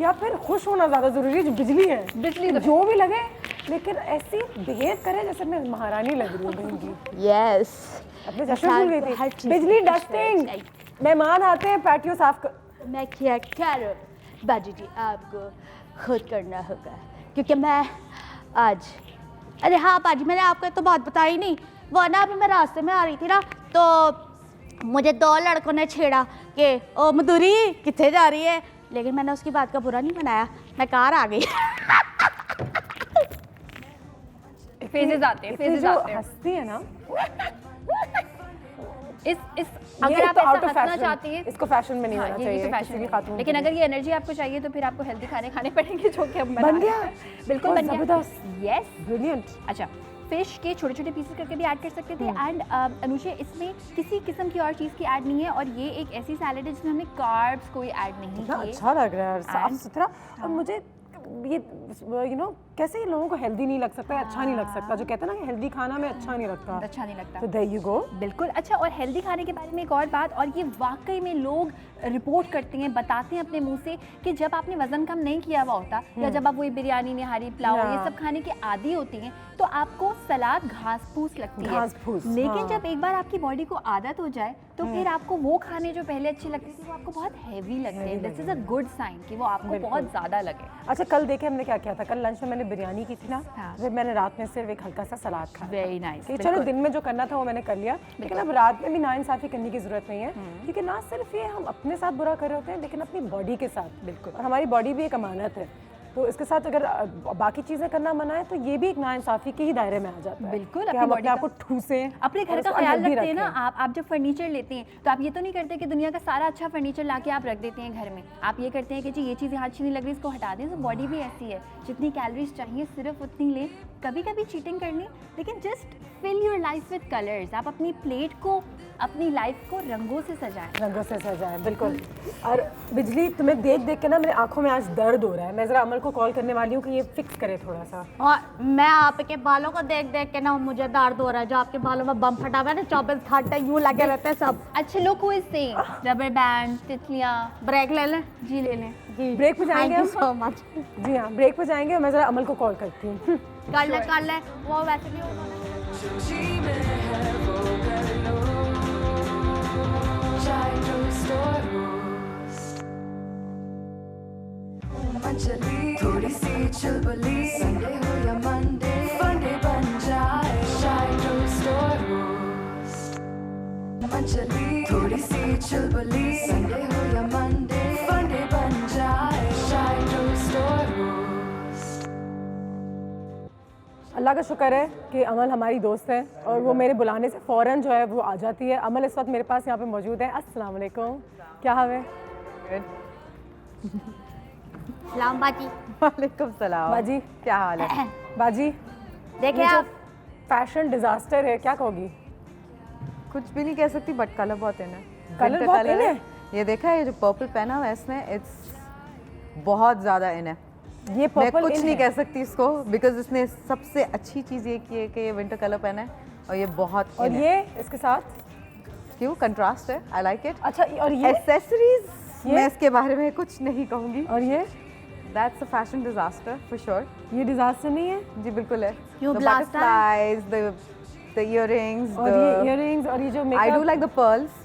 B: या फिर खुश होना ज्यादा जरूरी है? जो बिजली है,
C: बिजली तो
B: जो भी लगे, लेकिन ऐसी बिहेव करे जैसे मैं महारानी लग रही हूँ बहन की।
E: यस,
B: अपने जश्न भूल गई
E: हर
B: थी।
E: चीज़
B: बिजली
E: की
B: डस्टिंग,
E: खुशबू
B: मेहमान आते हैं, पैटियो साफ कर।
E: मैं क्या करूँ बाजू जी, आपको खुद करना होगा क्योंकि मैं आज, अरे हाँ बाजी, मैंने आपको तो बात बताई नहीं। वो ना अभी मैं रास्ते में आ रही थी ना, तो मुझे 2 लड़कों ने छेड़ा कि ओ मधुरी कितने जा रही है, लेकिन मैंने उसकी बात का बुरा नहीं बनाया, मैं कार आ गई।
C: फेजेस आते हैं,
B: इतनी
C: फेजेस
B: जो
C: आते हैं।
B: हंसती है ना,
C: इस
B: ये
C: अगर आप
B: तो
C: ऐसा
B: out of
C: हंसना
B: fashion।
C: चाहती हैं,
B: इसको फैशन में नहीं
C: हाँ,
B: होना
C: ये
B: चाहिए
C: तो
B: किसी
C: फैशन
B: भी
C: नहीं।
B: खातून
C: लेकिन
B: के
C: अगर
B: लिए।
C: ये एनर्जी आपको चाहिए तो फिर आपको हेल्दी खाने खाने पड़ेंगे, जो कि हम
B: बन गया?
C: बिल्कुल
B: बहुत
C: बन गया।
B: जबरदस्त।
C: यस।
B: ब्रिलियंट।
C: अच्छा, फिश के छोटे छोटे पीसेस करके भी ऐड कर सकते थे। एंड अनुषा, इसमें किसी किस्म की और चीज़ की ऐड नहीं है, और ये एक ऐसी सैलेड है जिसमें हमने कार्ब्स कोई ऐड नहीं
B: कितना
C: किए।
B: अच्छा लग रहा है, साफ
C: And-
B: सुथरा। और मुझे ये कैसे ये लोगों को हेल्दी नहीं लग सकता, अच्छा नहीं लग सकता, जो कहते हैं ना कि हेल्दी खाना में अच्छा नहीं लगता।
C: अच्छा नहीं लगता।
B: तो देयर यू गो।
C: बिल्कुल। अच्छा, और हेल्दी खाने के बारे में एक और बात, और ये वाकई में लोग रिपोर्ट करते हैं, बताते हैं अपने मुंह से कि जब आपने वजन कम नहीं किया हुआ होता, या जब आप वही बिरयानी, निहारी, पुलाव, ये
B: हाँ।
C: सब खाने के आदी होती हैं, तो आपको सलाद घास फूस लगती है।
B: घास-फूस,
C: लेकिन
B: हाँ।
C: जब एक बार आपकी बॉडी को आदत हो जाए, तो फिर आपको वो खाने जो पहले अच्छे लगते थे वो आपको बहुत हैवी लगते हैं। This is a good sign कि वो आपको बहुत ज़्यादा लगे।
B: अच्छा, कल देखे हमने क्या किया था। कल लंच में मैंने बिरयानी की थी ना,
C: हाँ।
B: फिर मैंने रात में सिर्फ एक हल्का सा सलाद खाया।
C: Very nice.
B: कि चलो दिन में जो करना था वो मैंने कर लिया, लेकिन अब रात में भी नाइंसाफ़ी करने की ज़रूरत नहीं है, क्योंकि ना सिर्फ ये हम अपने साथ बुरा कर रहे होते हैं, लेकिन अपनी बॉडी के साथ। बिल्कुल। और हमारी बॉडी भी एक अमानत है, तो इसके साथ अगर बाकी चीज़ें करना मना है, तो ये भी एक नाइंसाफ़ी के ही दायरे में आ जाता है।
C: बिल्कुल,
B: कि
C: अपनी
B: हम
C: body
B: अपने आप
C: का-
B: को ठूसें,
C: अपने घर
B: और
C: का
B: उसको
C: ख्याल
B: unhealthy
C: रखते हैं ना
B: रखें।
C: आप जब फर्नीचर लेते हैं तो आप ये तो नहीं करते कि दुनिया का सारा अच्छा फर्नीचर लाके आप रख देते हैं घर में। आप ये करते हैं कि जी ये चीज़ यहाँ अच्छी नहीं लग रही, इसको हटा दें। तो बॉडी भी ऐसी है, जितनी कैलोरीज चाहिए सिर्फ उतनी लें। कभी कभी चीटिंग कर लें, लेकिन just fill your life with colours. आप अपनी प्लेट को, अपनी लाइफ को रंगों से सजाएं।
B: रंगों से सजाए, बिल्कुल। और बिजली, तुम्हें देख देख के ना मेरे आंखों में आज दर्द हो रहा है। मैं ज़रा अमल को कॉल करने वाली हूँ कि ये फिक्स करे थोड़ा सा।
E: और मैं आपके बालों को देख देख के ना मुझे दर्द हो रहा है। जो आपके बालों में बम फटा हुआ है ना, 24 घंटे यूँ लगे रहते हैं सब।
C: अच्छे लोग को इससे रबर बैंड, तितलियाँ।
E: ब्रेक ले लें
C: जी ले लें।
E: जी,
B: ब्रेक पे जाएंगे
E: थैंक यू
B: हम?
E: So much.
B: जी हाँ, ब्रेक पे जाएंगे और मैं ज़रा अमल को कॉल करती हूँ।
E: कर ले वो वैसे भी उन्होंने
A: जी में है वो कर लो, चाहे जो स्टोर मंचली, थोड़ी सी चुलबुली, संडे हो या मंडे, फंडे बन जाए, चाहे जो स्टोर मंचली, थोड़ी सी चुलबुली, संडे हो या मंडे, फंडे बन जाए, चाहे जो स्टोर
B: अल्लाह का शुक्र है कि अमल हमारी दोस्त है और वो मेरे बुलाने से फ़ौरन जो है वो आ जाती है। अमल इस वक्त मेरे पास यहाँ पे मौजूद है। अस्सलाम वालेकुम, क्या हाल है?
E: सलाम बाजी।
F: वालेकुम सलाम।
B: बाजी,
F: क्या हाल है?
B: बाजी,
E: देखिए
B: ये जो
E: आप,
B: फैशन डिजास्टर है, क्या कहोगी?
F: कुछ भी नहीं कह सकती, बट कलर बहुत इन है।
B: कलर
F: Winter
B: बहुत
F: colour
B: in है?
F: ये देखा है, ये जो पर्पल पहना हुआ है इसने, इट्स बहुत ज़्यादा इन है।
B: ये
F: मैं
B: पर्पल
F: कुछ
B: इन
F: नहीं
B: है।
F: कह सकती इसको, बिकॉज इसने सबसे अच्छी चीज़ ये की है कि ये विंटर कलर पहना है और ये बहुत
B: और
F: in है।
B: ये इसके साथ
F: क्यों कंट्रास्ट है, आई लाइक इट।
B: अच्छा, और ये
F: एक्सेसरीज
B: ये?
F: मैं इसके बारे में कुछ नहीं कहूँगी।
B: और ये
F: that's a fashion disaster for sure.
B: ये डिजास्टर नहीं है?
F: जी बिल्कुल है।
E: क्यों
F: The
E: blast है?
F: butterflies, the earrings,
B: और ये इयररिंग्स और ये जो
F: I do
B: makeup
F: like the pearls,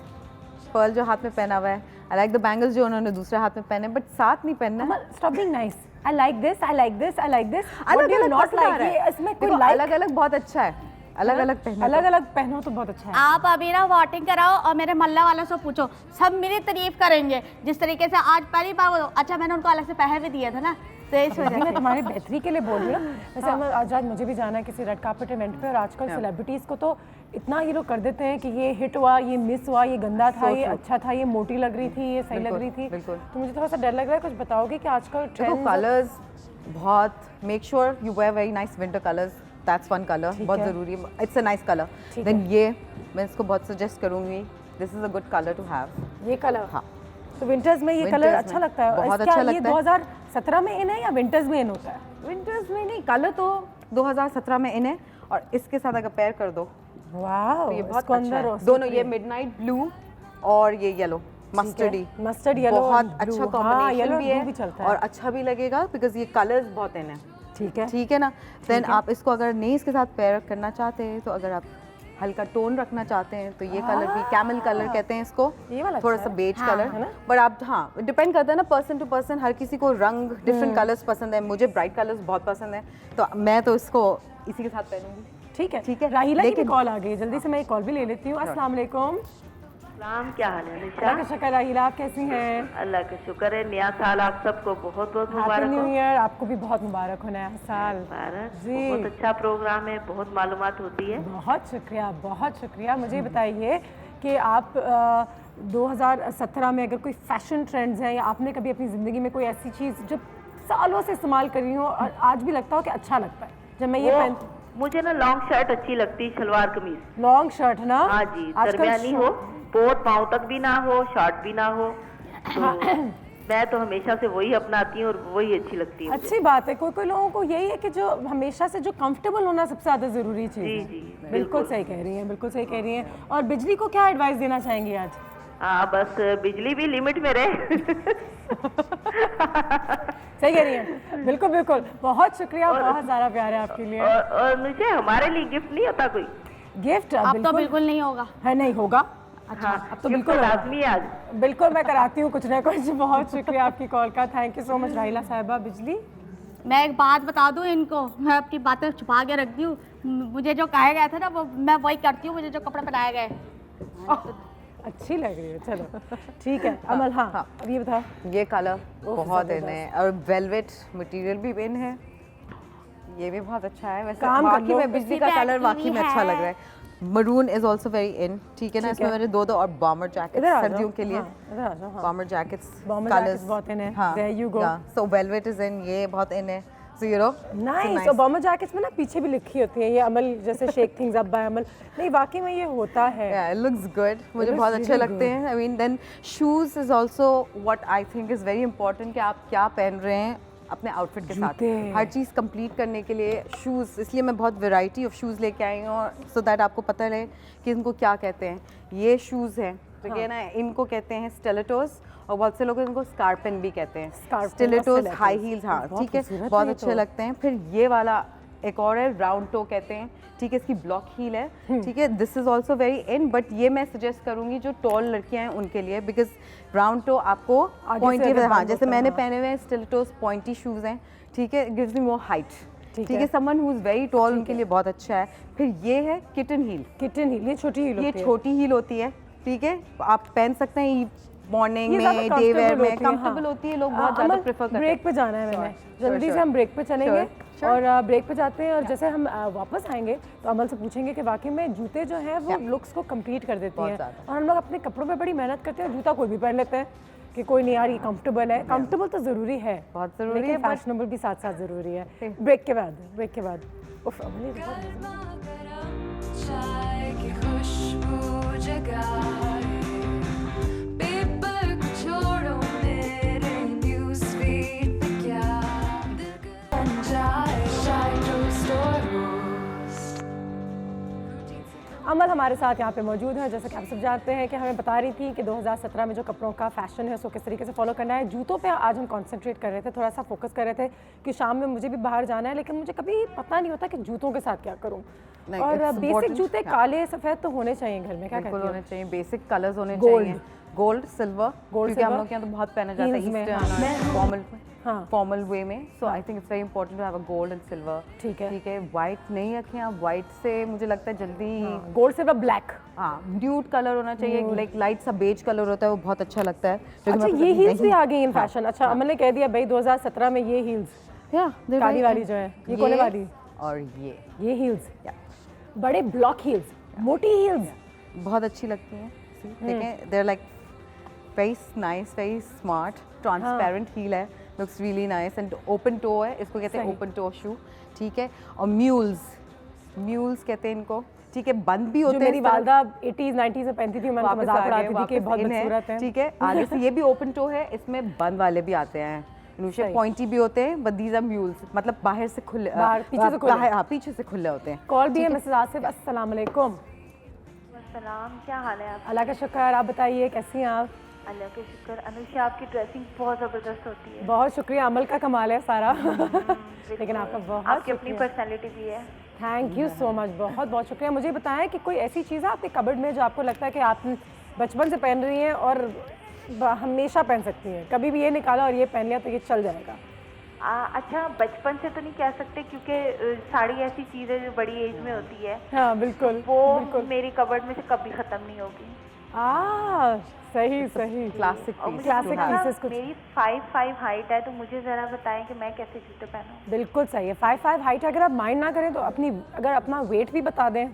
F: pearl जो हाथ में पहना हुआ है। I like the bangles जो उन्होंने दूसरे हाथ में पहने, बट साथ नहीं पहनना है।
B: Stop being nice. I like this, I like this, I like this. What do you not like? ये इसमें कोई लाइक
F: अलग अलग बहुत अच्छा है, अलग अलग पहने
B: अलग अलग पहनो तो बहुत अच्छा है।
E: आप अभी ना वोटिंग कराओ और मेरे मोहल्ला वालों से पूछो, सब मेरी तारीफ करेंगे। जिस तरीके से आज पहली बार वो, अच्छा मैंने उनको अलग से पैसे भी दिए थे ना, तो इस वजह
B: मैं
E: से।
B: तुम्हारी बेहतरी के लिए बोल रही हूँ ना। वैसे अमल, आज मुझे भी जाना है किसी रेड कार्पेट इवेंट पे, और आजकल सेलिब्रिटीज़ को तो इतना ये लोग कर देते हैं कि ये हिट हुआ, ये मिस हुआ, ये गंदा था, ये अच्छा था, ये मोटी लग रही थी, ये सही लग रही थी।
F: बिल्कुल।
B: तो मुझे थोड़ा सा डर लग रहा है, कुछ बताओगे कि आजकल
F: देखो
B: ट्रेंड
F: कलर्स बहुत, make sure you wear very nice winter colours, that's one colour, बहुत
B: है।
F: ज़रूरी है, इट्स अ नाइस कलर।
B: ठीक
F: देन ये मैं इसको बहुत सजेस्ट करूँगी, this is a good colour to have.
B: ये कलर,
F: हाँ
B: तो विंटर्स में ये
F: Winters
B: कलर
F: में
B: अच्छा लगता है।
F: बहुत
B: क्या
F: अच्छा
B: ये
F: लगता है।
B: 2017 में इन है या विंटर्स में इन होता है?
F: विंटर्स में नहीं, कलर तो 2017 में इन है, और इसके साथ अगर पेयर कर दो
B: वाह,
F: तो ये बहुत अच्छा है। दोनों ये मिडनाइट ब्लू और ये येलो मस्टर्डी,
B: मस्टर्ड येलो,
F: बहुत अच्छा कॉम्बिनेशन
B: येलो
F: भी
B: भी
F: है
B: चलता
F: और
B: है।
F: अच्छा भी लगेगा बिकॉज ये कलर्स बहुत इन है।
B: ठीक है,
F: ठीक है ना। देन आप इसको अगर नहीं इसके साथ पेयर करना चाहते हैं, तो अगर आप हल्का टोन रखना चाहते हैं तो ये कलर भी, कैमल कलर कहते हैं इसको,
B: ये वाला
F: थोड़ा
B: अच्छा
F: सा
B: है।
F: बेज
B: हाँ,
F: कलर
B: है ना?
F: बट आप, हाँ डिपेंड करता है ना पर्सन टू पर्सन, हर किसी को रंग डिफरेंट कलर्स पसंद है। मुझे ब्राइट कलर्स बहुत पसंद है, तो मैं तो इसको इसी के साथ पहनूंगी।
B: ठीक है,
F: ठीक है,
B: राहिला की भी
F: लेकिन-
B: कॉल आ गई, जल्दी से मैं एक कॉल भी ले लेती हूँ। अस्सलाम वालेकुम।
D: सलाम, क्या हाल है निशा?
B: अल्लाह का शुक्र। राहिला, आप कैसी हैं?
D: अल्लाह का शुक्र है। नया साल आप सबको बहुत बहुत
B: हैप्पी
D: मुबारक
B: न्यू
D: हो।
B: ईयर। आपको भी बहुत मुबारक हो नया साल।
D: मुबारक।
B: जी।
D: बहुत अच्छा प्रोग्राम है, बहुत मालूमात होती है।
B: बहुत शुक्रिया, बहुत शुक्रिया। मुझे ये बताइए कि आप 2017 में अगर कोई फैशन ट्रेंड्स हैं, या आपने कभी अपनी ज़िंदगी में कोई ऐसी चीज़ जो सालों से इस्तेमाल कर रही हो और आज भी लगता हो कि अच्छा लगता है, जब मैं ये
D: वो,
B: पहन,
D: मुझे ना लॉन्ग शर्ट अच्छी लगती है, शलवार कमीज।
B: लॉन्ग शर्ट ना?
D: हाँ जी,
B: आजकल
D: दरमियानी हो, पोट पाँव तक भी ना हो, शॉर्ट भी ना हो, तो मैं तो हमेशा से वही अपनाती हूँ और वही अच्छी लगती है मुझे।
B: अच्छी बात है। कोई कोई लोगों को यही है कि जो हमेशा से जो कंफर्टेबल होना सबसे ज़्यादा ज़रूरी चीज़
D: जी
B: है।
D: जी,
B: बिल्कुल सही कह रही हैं, बिल्कुल सही कह रही हैं। और बिजली को क्या एडवाइस देना चाहेंगी आज?
D: हाँ, बस बिजली भी लिमिट में रहे।
B: सही कह रही हैं, बिल्कुल बिल्कुल। बहुत शुक्रिया, बहुत सारा प्यार है आपके लिए।
D: और मुझे हमारे लिए गिफ्ट नहीं होता कोई?
B: गिफ्ट
E: अब तो बिल्कुल नहीं होगा।
B: है, नहीं होगा।
D: अच्छा,
B: अब तो
D: गिफ्ट
B: बिल्कुल होगा।
D: लाजमी है आज।
B: बिल्कुल, मैं कराती हूँ कुछ ना कुछ। बहुत शुक्रिया आपकी कॉल का। थैंक यू सो मच राहिला साहिबा। बिजली,
E: मैं एक बात बता दूं इनको, मैं अपनी बातें छुपा के रख दी हूँ। मुझे जो कहा गया था ना, वो मैं वही करती हूँ, मुझे जो कपड़े पहनाए गए।
B: अच्छी लग रही है। चलो ठीक है अमल। हाँ, अब ये बता।
F: ये कलर बहुत इन है, और वेलवेट मटेरियल भी इन है, ये भी बहुत अच्छा है। वैसे
B: काम कर
F: वाकई
B: लो।
F: में बिजली
E: इसी
F: का
E: पे
F: कलर वाकई में
E: एक्टिव
F: अच्छा
E: है।
F: लग रहा है। Maroon is also very in, ठीक है ना। इसमें मैंने दो और बॉमर जैकेट
B: इधर आ जाओ।
F: सर्दियों के लिए,
B: हाँ, इधर आ जाओ। हाँ।
F: बॉमर जैकेट्स,
B: Bomber jackets बहुत in है। There you go.
F: So velvet is in, ये बहुत इन है। So you know
B: nice. और बॉमर जैकेट्स में ना पीछे भी लिखी होती है ये अमल, जैसे शेक थिंग्स अप बाय अमल। नहीं, वाकई में ये होता है।
F: Yeah, it looks good. मुझे
B: looks
F: बहुत अच्छे
B: really
F: लगते हैं। I mean, then shoes is also what I think is very important कि आप क्या पहन रहे हैं अपने आउटफिट के साथ।
B: जूते।
F: हर चीज़ कंप्लीट करने के लिए शूज़, इसलिए मैं बहुत वैरायटी ऑफ शूज़ लेके आई हूँ, और सो दैट आपको पता रहे कि इनको क्या कहते हैं। ये शूज़ हैं, ठीक है ना, इनको कहते हैं स्टिलेटोस, और बहुत से लोग इनको स्कारपिन भी कहते हैं।
B: Scarpin और
F: स्टिलेटोस,
B: stilettos।
F: हाई हील्स, हाँ
B: बहुत
F: ठीक है,
B: खूबसूरत
F: बहुत
B: है ये
F: अच्छे
B: तो।
F: लगते हैं। फिर ये वाला एक और है, राउंड टो कहते हैं, ठीक है, इसकी ब्लॉक हील है, ठीक है। This is also very in, but ये मैं सजेस्ट करूंगी जो टॉल लड़कियां हैं उनके लिए, बिकॉज राउंड टो आपको
B: आगे से
F: पॉइंटी,
B: अगर
F: हाँ
B: बांध
F: जैसे
B: होता है,
F: मैंने
B: हाँ।
F: पहने हुए हैं स्टिलेटोस पॉइंटी शूज़ हैं, ठीक है, गिव्स मी मोर हाइट,
B: ठीक
F: ठीक
B: है।
F: है। Someone who is very tall उनके लिए बहुत अच्छा है। फिर ये है किटन हील,
B: किटन हील, ये छोटी हील
F: ये
B: होती है।
F: छोटी हील होती है, ठीक है, आप पहन सकते हैं मॉर्निंग
B: ये
F: में,
B: ज़्यादा
F: डे वेयर
B: comfortable
F: में,
B: होती है,
F: कंफर्टेबल
B: हाँ।
F: होती है, लोग बहुत ज़्यादा
B: अमल,
F: प्रेफर करते हैं।
B: ब्रेक पे जाना है मैंने, जल्दी से
F: sure.
B: हम ब्रेक पे चलेंगे।
F: Sure.
B: और ब्रेक पे जाते हैं, और जैसे हम वापस आएंगे तो अमल से पूछेंगे कि वाकई में जूते जो हैं वो लुक्स को कंप्लीट कर देती
F: बहुत
B: हैं।
F: ज़्यादा।
B: और हम लोग अपने कपड़ों पे बड़ी मेहनत करते हैं, जूता कोई भी पहन लेते हैं कि कोई नहीं यार ये कंफर्टेबल है। कंफर्टेबल तो ज़रूरी है,
F: बहुत ज़रूरी
B: लेकिन
F: है, but-
B: फैशनेबल भी साथ साथ ज़रूरी है। ब्रेक के बाद, ब्रेक के बाद। उफ, अमल ये बहुत
A: चाय की खुशबू जगाए, पेपर को छोड़ो मेरे न्यूज़ फीड पे क्या दिल बन जाए। चाय टोस्ट और रोस्ट,
B: अमल हमारे साथ यहाँ पे मौजूद है। जैसा कि आप सब जानते हैं कि हमें बता रही थी कि 2017 में जो कपड़ों का फैशन है उसको किस तरीके से फॉलो करना है। जूतों पे आज हम कंसंट्रेट कर रहे थे, थोड़ा सा फोकस कर रहे थे कि शाम में मुझे भी बाहर जाना है, लेकिन मुझे कभी पता नहीं होता कि जूतों के साथ क्या करूँ।
F: नहीं,
B: और
F: it's
B: बेसिक
F: important,
B: जूते
F: हाँ।
B: काले सफ़ेद तो होने चाहिए घर में, क्या कहते
F: बिल्कुल
B: हैं?
F: होने चाहिए, बेसिक कलर्स होने
B: Gold.
F: चाहिए, गोल्ड सिल्वर, क्योंकि हम
B: silver,
F: लोग के यहाँ तो बहुत पहना जाता है
B: heels में, हाँ।
F: ईस्टर्न फॉर्मल
B: हाँ।
F: फॉर्मल वे में। So I think it's very important to have a gold and silver.
B: ठीक है।
F: ठीक है, वाइट नहीं रखें आप, वाइट से मुझे लगता है जल्दी
B: गोल्ड सिल्वर ब्लैक।
F: हाँ, न्यूड कलर होना चाहिए, लाइक लाइट सा बेज कलर होता है, वो बहुत अच्छा लगता है।
B: अच्छा, ये हील्स भी आ गई इन फैशन। अच्छा, अमन ने कह दिया भाई 2017 में ये हील्स काली वाली जो है, ये कोने वाली,
F: और
B: ये हील्स बड़े ब्लॉक हील्स, मोटी हील्स
F: बहुत अच्छी लगती हैं। देखें, there like very nice, very smart, transparent heel है, looks really nice and open toe है, इसको कहते हैं
B: सही।
F: Open toe shoe. ठीक है, और म्यूल्स कहते हैं इनको। ठीक है, बंद भी
B: जो
F: होते हैं
B: मेरी
F: इस तरह।
B: वालदा 80s 90s में पहनती थी, मैं उनका
F: वापस
B: मजाक
F: आ गए,
B: उड़ाती थी कि
F: वापस
B: बहुत
F: इन है।
B: खूबसूरत है।
F: ठीक है, आगे से ये भी ओपन टो है, इसमें बंद वाले भी आते हैं, इनसे
B: सही।
F: पॉइंटी भी होते हैं, बट दीज आर म्यूल्स, मतलब बाहर से खुले,
B: बाहर, पीछे से खुले।
F: हाँ, पीछे से खुले होते हैं।
B: कॉल भी है मिसेस आसिफ, अस्सलाम वालेकुम।
D: सलाम, क्या हाल है आप?
B: अल्लाह का शुक्र, आप बताइए कैसी हैं आप?
D: अल्लाह के शुक्र। अनुषा, आपकी ड्रेसिंग बहुत ज़बरदस्त होती है।
B: बहुत शुक्रिया, अमल का कमाल है सारा। लेकिन आपका बहुत
D: आपकी अपनी पर्सनैलिटी भी है।
B: थैंक यू सो मच, बहुत बहुत शुक्रिया। मुझे बताएं कि कोई ऐसी चीज़ है आपके कबर्ड में जो आपको लगता है कि आप बचपन से पहन रही हैं और हमेशा पहन सकती हैं, कभी भी ये निकाला और ये पहन लिया तो ये चल जाएगा?
D: अच्छा, बचपन से तो नहीं कह सकते क्योंकि साड़ी ऐसी चीज़ है जो बड़ी एज में होती है,
B: हाँ बिल्कुल,
D: वो
B: बिल्कुल।
D: मेरी कबर्ड में से कभी ख़त्म नहीं होगी।
B: सही सही,
F: क्लासिक
D: और
F: पीस।
D: मुझे
B: Classic
D: थोड़ा-
B: pieces कुछ।
D: मेरी 5'5" हाइट है, तो मुझे ज़रा बताएं कि मैं कैसे जूते पहनूं।
B: बिल्कुल सही है। 5'5" हाइट है, अगर आप माइंड ना करें तो अगर अपना वेट भी बता दें।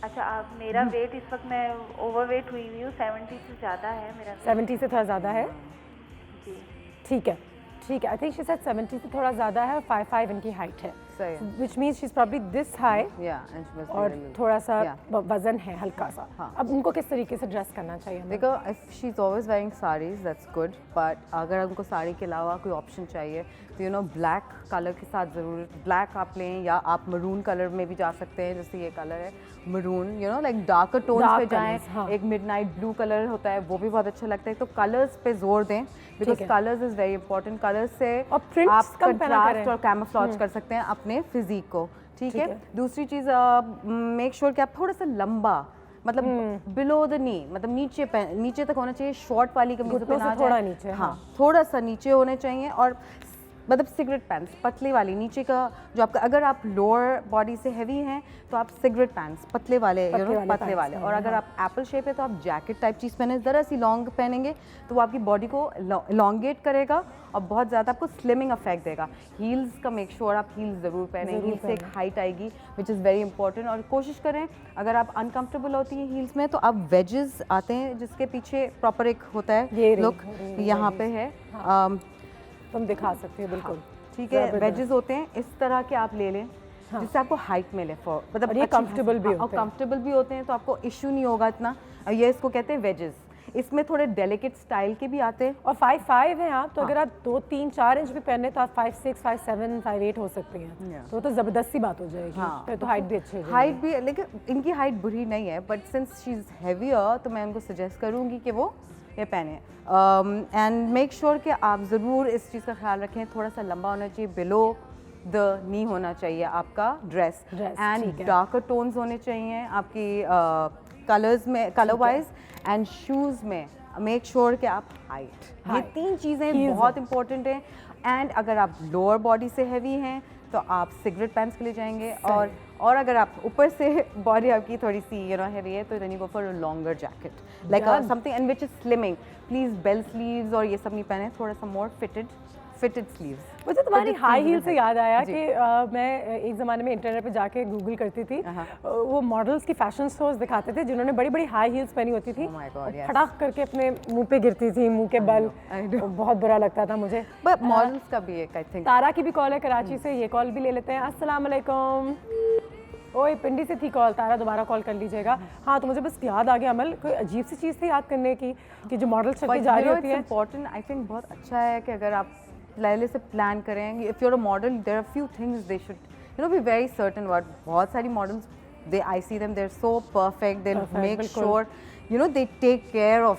D: अच्छा, आप मेरा वेट इस वक्त, मैं ओवरवेट हुई हुई हूँ, 70 से ज़्यादा है मेरा weight।
B: 70 से थोड़ा ज़्यादा है,
D: जी,
B: ठीक है ठीक है। आई थिंक शी सेड 70 से थोड़ा ज़्यादा है और 5'5" इनकी हाइट है,
F: सही है।
B: Which means she is probably this high
F: Yeah, and she must be
B: और
F: a little-
B: थोड़ा सा
F: Yeah.
B: वजन है हल्का सा।
F: हाँ।
B: अब उनको किस तरीके से ड्रेस करना चाहिए हमें?
F: देखो, if she is always wearing saris that's good, but अगर उनको साड़ी के अलावा कोई ऑप्शन चाहिए तो ब्लैक कलर के साथ ज़रूर ब्लैक आप लें, या आप मरून कलर में भी जा सकते हैं, जैसे ये कलर है maroon, like darker tones
B: Dark
F: पे जाएं।
B: colours, हाँ।
F: एक मिडनाइट ब्लू कलर होता है, वो भी बहुत अच्छा लगता है। तो कलर्स पे जोर दें, बिकॉज
B: है।
F: Colours is very important. Colours से
B: और prints
F: आप
B: कम पहना
F: कंट्रास्ट
B: करें।
F: और कैमोफ्लेज कर सकते हैं अपने फिजिक को। ठीक
B: ठीक
F: है,
B: है।
F: दूसरी चीज़, मेक श्योर कि आप थोड़ा सा लंबा, मतलब बिलो द नी, मतलब नीचे तक होना चाहिए, शॉर्ट वाली कमीज
B: घुटनों
F: पे
B: से
F: ना
B: थोड़ा
F: जाए।
B: नीचे,
F: हाँ,
B: हाँ।
F: थोड़ा सा नीचे होने चाहिए, और मतलब सिगरेट पैंट्स पतले वाली, नीचे का जो आपका, अगर आप लोअर बॉडी से हैवी हैं तो आप सिगरेट पैंट्स पतले वाले,
B: पतले वाले
F: पतले
B: pants
F: वाले।
B: पहने,
F: और अगर आप एप्पल शेप है तो आप जैकेट टाइप चीज़ पहने, ज़रा सी लॉन्ग पहनेंगे तो वो आपकी बॉडी को elongate करेगा और बहुत ज़्यादा आपको स्लिमिंग अफेक्ट देगा। हील्स का मेक श्योर आप हील्स ज़रूर पहनें,
B: ज़रूर
F: हील्स से एक हाइट आएगी, विच इज़ वेरी इंपॉर्टेंट। और कोशिश करें, अगर आप अनकंफर्टेबल होती हैं हील्स में, तो आप वेजेस आते हैं जिसके पीछे प्रॉपर एक होता
B: ये
F: है
B: रही,
F: लुक, यहाँ पे है।
B: तुम दिखा सकती हो, बिल्कुल।
F: ठीक है,
B: जबरदस्त।
F: वेजेस होते हैं इस तरह के, आप ले लें जिससे आपको हाइट मिले, मतलब
B: और ये
F: अच्छी
B: comfortable भी
F: और
B: होते हैं।
F: कंफर्टेबल भी होते हैं, तो आपको इशू नहीं होगा इतना। और ये इसको कहते हैं वेजेस। इसमें थोड़े डेलिकेट स्टाइल के भी आते हैं।
B: और 5'5" हैं आप, तो अगर आप 2, 3, 4 इंच भी पहने तो आप 5'6", 5'7", 5'8" हो सकती हैं।
F: Yeah.
B: तो वो तो ज़बरदस्ती बात हो जाएगी।
F: हाँ,
B: फिर तो हाइट भी अच्छी हो जाएगी।
F: हाइट भी, लेकिन इनकी हाइट बुरी नहीं है, but since she is heavier तो मैं उनको सजेस्ट करूँगी कि वो ये पहने। एंड मेक श्योर कि आप ज़रूर इस चीज़ का ख्याल रखें, थोड़ा सा लंबा होना चाहिए, बिलो द नी होना चाहिए आपका ड्रेस,
B: ठीक
F: एंड
B: है।
F: डार्कर टोन्स होने चाहिए आपकी कलर्स में, कलर वाइज। एंड शूज़ में मेक श्योर कि आप हाइट, ये 3 चीज़ें
B: Heels
F: बहुत इंपॉर्टेंट हैं। एंड अगर आप लोअर बॉडी से हैवी हैं तो आप सिगरेट पैंट्स के लिए जाएंगे, और अगर आप ऊपर से बॉडी आपकी थोड़ी सी हैवी है तो then you go for a longer jacket, like something and which is slimming. Please bell sleeves और ये सब नहीं पहने, थोड़ा सा मोर फिटेड स्लीव्स।
B: मुझे तुम्हारी हाई हील से याद आया
F: जी।
B: कि मैं एक ज़माने में इंटरनेट पे जाके गूगल करती थी, वो मॉडल्स की फैशन शोज दिखाते थे जिन्होंने बड़ी बड़ी हाई हील्स पहनी होती थी,
F: Oh my God, yes.
B: फटाक करके अपने मुंह पे गिरती थी, मुंह के बल, वो बहुत बुरा लगता था मुझे।
F: बट मॉडल्स का भी एक आई थिंक।
B: तारा की भी कॉल है कराची से, ये कॉल भी ले लेते हैं। अस्सलाम वालेकुम। ओए, पिंडी से थी कॉल, तारा दोबारा कॉल कर लीजिएगा। हाँ, तो मुझे बस याद आ गया अमल, कोई अजीब सी चीज़ थी याद करने की कि जो मॉडल चलती जा रही होती है।
F: इम्पोर्टेंट, आई थिंक बहुत अच्छा है कि अगर आप पहले से प्लान करें, if you're a model there are few things they should be very certain about. बहुत सारी models I see them, they're so perfect. They'll
B: Perfect,
F: make
B: बिल्कुल।
F: sure, they take care of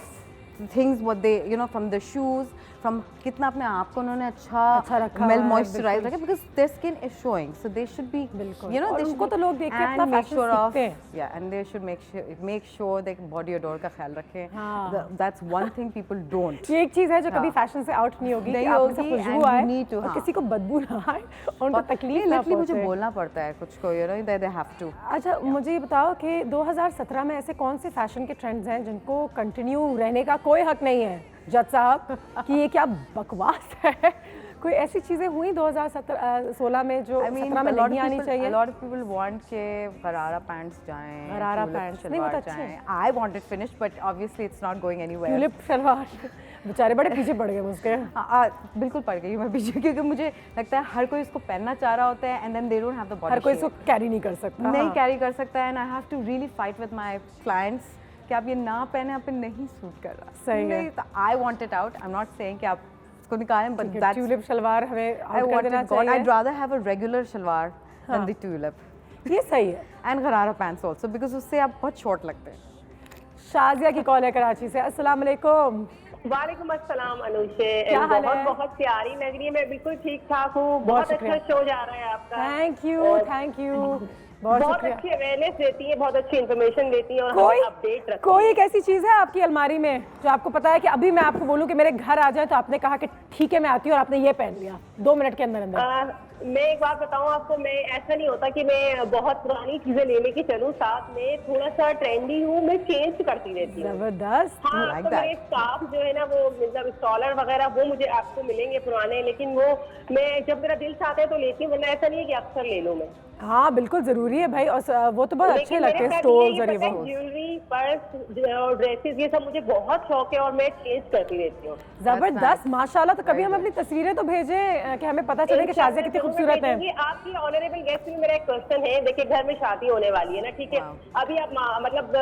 F: things what they, from the shoes, from कितना अपने आप को उन्होंने
B: अच्छा रखा
F: well
B: हुआ है,
F: moisturized
B: बिल्कुल।
F: रखा, because their skin is showing, so they should be,
B: बिल्कुल।
F: they
B: और
F: should
B: उनको
F: be-
B: तो लोग देख के
F: and
B: अपना
F: make
B: fashion
F: sure of,
B: सीखते हैं।
F: yeah, and they should make sure they body odor का ख्याल रखें।
B: हाँ।
F: That's one thing people don't.
B: ये एक चीज़ है जो कभी
F: हाँ।
B: फैशन से आउट नहीं होगी कि
F: नहीं
B: आप में से
F: होगी,
B: खुशबू
F: and you
B: आए
F: need to,
B: और
F: हाँ।
B: किसी को बदबू ना आए और उनको तकलीफ ना
F: Literally मुझे
B: पहुंचे।
F: बोलना पड़ता है कुछ को, they have to.
B: अच्छा मुझे ये बताओ कि 2017 में ऐसे कौन से फैशन के ट्रेंड्स हैं जिनको कंटिन्यू रहने का कोई हक नहीं है जज साहब कि ये क्या बकवास है? कोई ऐसी चीज़ें हुई 2016 में जो 17 में नहीं आनी चाहिए?
F: A lot of people want के गरारा pants जाएं,
B: गरारा
F: tulip
B: pants, नहीं, वो तो
F: शलवार
B: अच्छे हैं।
F: जाएं। I want it finished, but obviously it's not going anywhere.
B: Tulip shalwar बेचारे बड़े पीछे पड़ गए उसके।
F: बिल्कुल पड़ गई मैं पीछे, क्योंकि मुझे लगता है हर कोई इसको पहनना चाह रहा होता है, and then they don't have the body
B: हर कोई
F: shape.
B: इसको कैरी नहीं कर सकता।
F: नहीं
B: हाँ।
F: कैरी कर सकता है, and I have to really fight with my clients कि आप ये ना पहने, आप पे नहीं सूट कर रहा।
B: सही है।
F: नहीं, तो I want it out. I'm not saying कि आप इसको निकालें, but that's
B: ट्यूलिप शलवार हमें
F: I
B: आउट कर
F: want
B: देना
F: it gone. I'd
B: चाहिए।
F: rather have a regular shalwar
B: हाँ।
F: than the tulip.
B: ये सही है।
F: And गरारा pants also, because उससे आप बहुत short लगते हैं।
B: शाजिया की कॉल है कराची से। अस्सलाम वालेकुम।
G: वालेकुम अस्सलाम अनुषे।
B: क्या हाल
G: बहुत
B: है?
G: बहुत प्यारी लग रही है, मैं बिल्कुल ठीक ठाक हूँ।
B: बहुत
G: बहुत
B: शुक्रिया।
G: अच्छा शो जा रहा है आपका।
B: थैंक यू
G: और
B: थैंक यू बहुत
G: बहुत
B: शुक्रिया।
G: अच्छी अवेयरनेस देती है, बहुत अच्छी इन्फॉर्मेशन देती है और
B: कोई
G: हमें अपडेट रखती
B: कोई एक ऐसी चीज़ है आपकी अलमारी में जो आपको पता है कि अभी मैं आपको बोलूँ कि मेरे घर आ जाए तो आपने कहा कि ठीक है मैं आती हूँ और आपने ये पहन लिया 2 मिनट के अंदर अंदर?
G: मैं एक बात बताऊं आपको, मैं ऐसा नहीं होता कि मैं बहुत पुरानी चीजें लेने की चलूं, साथ में थोड़ा सा ट्रेंडी हूँ, मैं चेंज करती रहती हूँ।
B: जबरदस्त।
G: हाँ,
F: like
G: तो
F: that.
G: मेरे स्टाफ जो है ना, वो मतलब स्टॉलर वगैरह वो मुझे आपको मिलेंगे पुराने, लेकिन वो मैं जब मेरा दिल चाहता है तो लेती हूँ, वरना ऐसा नहीं है कि अक्सर ले लूँ मैं।
B: हाँ बिल्कुल ज़रूरी है भाई, और वो तो बहुत अच्छे
G: लेकिन
B: लगते हैं
G: मेरे साथ
B: स्टोर्स
G: ये
B: और ये
G: पता है,
B: वो।
G: ज्वेलरी, पर्स और ड्रेसेस ये सब मुझे बहुत शौक है और मैं चेंज करती रहती हूँ।
B: जबरदस्त माशाल्लाह। तो कभी हम अपनी तस्वीरें तो भेजें कि हमें पता चले कि शाजिया कितनी खूबसूरत है।
G: आपकी ऑनरेबल गेस्ट में मेरा एक क्वेश्चन है। देखिए घर में शादी होने वाली है ना, ठीक है, अभी आप मतलब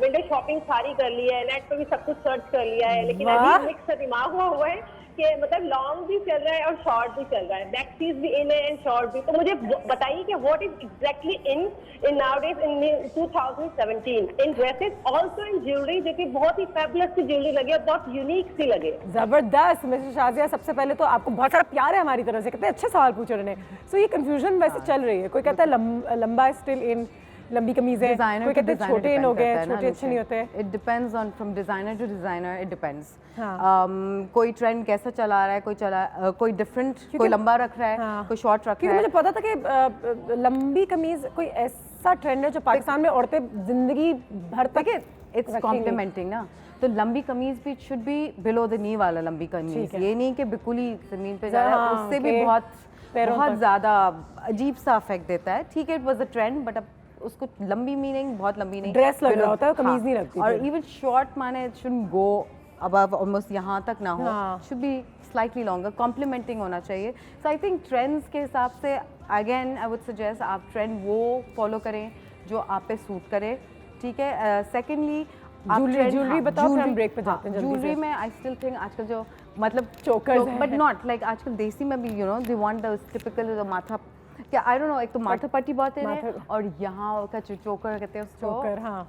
G: विंडो शॉपिंग सारी कर ली है, नेट पे भी सब कुछ सर्च कर लिया है, लेकिन
B: वाह।
G: अभी मिक्स दिमाग हुआ है कि मतलब लॉन्ग भी चल रहा है और शॉर्ट भी चल रहा है, बैक पीस भी इन है एंड शॉर्ट भी। तो मुझे बताइए कि what is exactly in nowadays in 2017 in dresses, also in jewellery, जो कि बहुत ही फैबुलस सी ज्वेलरी लगे और बहुत यूनिक सी लगे।
B: जबरदस्त मिस्टर शाजिया, सबसे पहले तो आपको बहुत सारा प्यार है हमारी तरफ से, कितने अच्छे सवाल पूछे उन्होंने। सो ये कंफ्यूजन वैसे चल रही है, कोई कहता है लंबा स्टिल इन, लंबी कमीजें, कोई कहते हैं छोटे इन हो गए, छोटे अच्छे नहीं होते।
F: It depends on from designer to designer, it depends.
B: हाँ।
F: कोई ट्रेंड कैसा चला रहा है, कोई डिफरेंट, कोई लंबा रख रहा है,
B: हाँ।
F: कोई शॉर्ट रख
B: क्योंकि
F: रहा
B: मुझे
F: है।
B: पता था कि लंबी कमीज कोई ऐसा ट्रेंड है जो पाकिस्तान में औरतें जिंदगी भर तक
F: इट्स
B: रखेंगी।
F: कॉम्प्लीमेंटिंग ना, तो लंबी कमीज भी should be below the knee वाला लंबी कमीज,
B: ठीक है।
F: ये नहीं कि बिल्कुल ही जमीन पे जा रहा है,
B: हाँ,
F: उससे भी
B: कि पैरों
F: बहुत
B: तक।
F: ज्यादा अजीब सा इफेक्ट देता है। ठीक है, it was a trend, but अब उसको लंबी मीनिंग बहुत लंबी नहीं,
B: ड्रेस लग
F: below-
B: रहा होता है, कमीज
F: हाँ,
B: नहीं लगती
F: और
B: फिर।
F: इवन शॉर्ट माने it shouldn't go above almost यहाँ तक ना हो,
B: हाँ।
F: Should be slightly longer, complimenting होना चाहिए। सो आई थिंक ट्रेंड्स के हिसाब से अगेन आई वुड सजेस्ट आप ट्रेंड वो फॉलो करें जो आप पे सूट करे। ठीक है, सेकेंडली
B: ज्वेलरी बताओ, फिर हम break पे जाते हैं जल्दी से।
F: ज्वेलरी में आई स्टिल थिंक आजकल जो मतलब
B: Chokers हैं।
F: बट नॉट लाइक आजकल देसी में भी दे वांट द टिपिकल माथा, क्या आई डोंट नो, एक तो माथा पट्टी बहुत है
B: माथा-
F: और यहाँ का जो चोकर कहते हैं उसको,
B: चोकर, हाँ।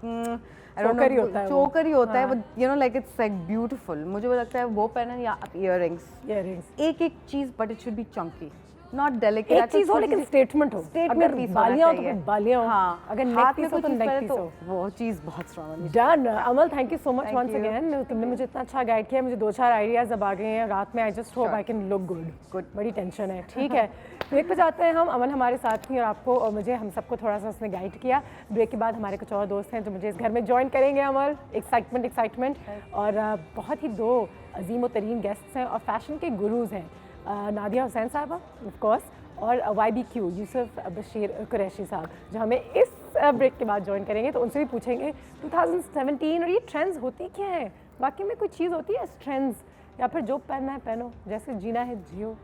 F: चोकर
B: ही होता है वो।
F: चोकर ही होता है
B: हाँ।
F: वो, लाइक इट्स लाइक ब्यूटीफुल। मुझे वो लगता है वो पहने, या आप इयररिंग्स, एक एक चीज, but it should be Chunky, not delicate.
B: एक चीज हो लेकिन स्टेटमेंट हो।
F: स्टेटमेंट
B: अगर
F: पीस
B: बालियां हो तो फिर बालियां हो,
F: हाँ,
B: अगर नेक
F: हाथ में
B: पीस हो
F: कोई
B: तो
F: चीज
B: नेक
F: पहने
B: पीस
F: तो
B: हो।
F: वो चीज बहुत strong.
B: Done Amal, thank you so much
F: Thank
B: once
F: you.
B: Again. तुमने मुझे इतना अच्छा गाइड किया, मुझे 2-4 आइडियाज अब आ गए हैं रात में। I just hope I can look good. बड़ी टेंशन है। ठीक है, ब्रेक पे जाते हैं हम। अमल हमारे साथ थी और आपको और मुझे, हम सबको थोड़ा सा उसने गाइड किया। ब्रेक के बाद हमारे कुछ और दोस्त हैं जो मुझे इस घर में ज्वाइन करेंगे। अमल, एक्साइटमेंट और बहुत ही 2 अजीम तरीन गेस्ट्स हैं और फैशन के गुरूज हैं, नादिया हुसैन साहबा ऑफ कोर्स और YBQ यूसुफ बशीर कुरैशी साहब, जो हमें इस ब्रेक के बाद ज्वाइन करेंगे। तो उनसे भी पूछेंगे 2017 और ये ट्रेंड्स होती क्या है, बाकी में कोई चीज़ होती है ट्रेंड्स, या फिर जो पहनना है पहनो, जैसे जीना है जियो।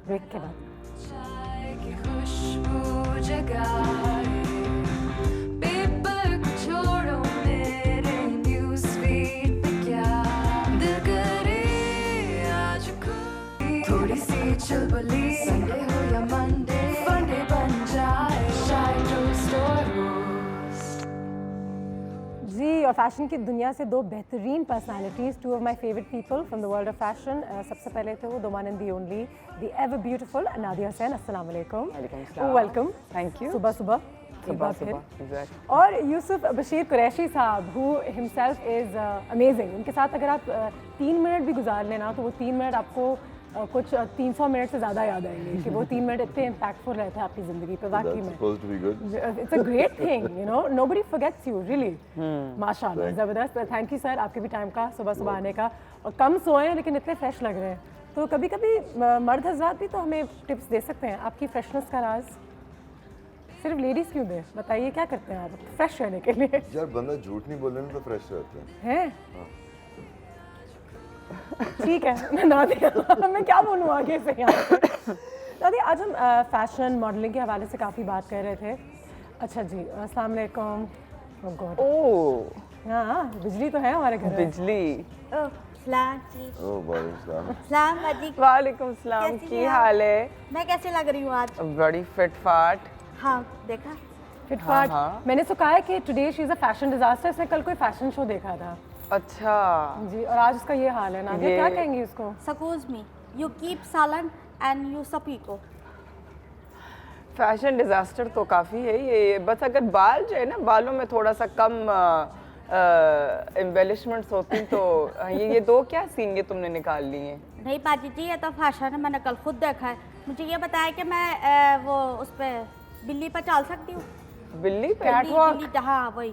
B: ब्रेक के बाद
A: चाय की खुशबू जगाए, पेपर को छोड़ो मेरे न्यूज़ फीड पे, क्या दिल करे आज कोई थोड़ी सी चुलबुली, संडे हो या मंडे फंडे बन जाए, शायद स्टोर हो
B: और फैशन की दुनिया से दो बेहतरीन personalities, two of my favourite people from the world of fashion. सबसे पहले थे वो the one and the only, the ever beautiful Nadia Hussain. अस्सलाम वालेकुम। वेलकम।
H: Thank you.
B: सुबह सुबह
H: सुबह
B: फिर।
H: एग्जैक्ट।
B: और यूसुफ बशीर कुरैशी साहब, हु हिमसेल्फ इज़ अमेजिंग। उनके साथ अगर आप 3 मिनट भी गुजार लेना तो वो 3 मिनट आपको कुछ 300 मिनट से ज़्यादा याद आएंगे कि वो 3 मिनट इतने इम्पैक्टफुल रहते हैं आपकी ज़िंदगी पे। वाकई में
I: supposed to be good.
B: It's a great thing, you know, nobody forgets you really. माशाल्लाह, ज़बरदस्त। थैंक यू सर आपके भी टाइम का, सुबह सुबह आने का। और कम सोए हैं लेकिन इतने फ्रेश लग रहे हैं। तो कभी कभी मर्द हजरात भी तो हमें टिप्स दे सकते हैं आपकी फ्रेशनेस का राज। सिर्फ लेडीज़ क्यों दें, बताइए क्या करते हैं आप फ्रेश रहने के लिए?
I: यार बंदा झूठ नहीं बोले ना तो फ्रेश रहते हैं।
B: हैं? ठीक है, मैं नादिया मैं क्या बोलूँ आगे से यहाँ पे। नादिया, आज हम फैशन मॉडलिंग के हवाले से काफ़ी बात कर रहे थे। अच्छा जी, अस्सलाम वालेकुम। ओह गॉड,
H: ओह
B: हाँ बिजली तो है हमारे घर में।
H: बिजली।
E: सलाम जी।
I: ओह वालेकुम
E: सलाम बाजी।
H: वालेकुम सलाम,
E: कैसी
H: की
E: हैं आप?
H: हाल है?
E: मैं कैसे लग रही हूँ आज?
H: बड़ी फिट फाट।
E: हाँ देखा।
B: फिटफाट।
H: हाँ।
B: मैंने तो कहा है कि today she is a fashion disaster. इसने कल कोई फैशन शो देखा था
H: अच्छा।
B: जी, और आज उसका ये हाल है। नादिया
H: ये-
B: क्या कहेंगी उसको?
E: Excuse me, you keep silent and you speak.
H: Fashion disaster तो काफ़ी है ये। बस अगर बाल जो है ना, बालों में थोड़ा सा कम एम्बेलिशमेंट्स होती तो ये दो क्या सीन ये तुमने निकाल लिए?
E: नहीं बाजी जी, ये तो फैशन है, मैंने कल खुद देखा है। मुझे ये बताया कि मैं वो उस पे बिल्ली पर चल सकती हूँ।
H: बिल्ली पे?
E: बिल्ली, हाँ वही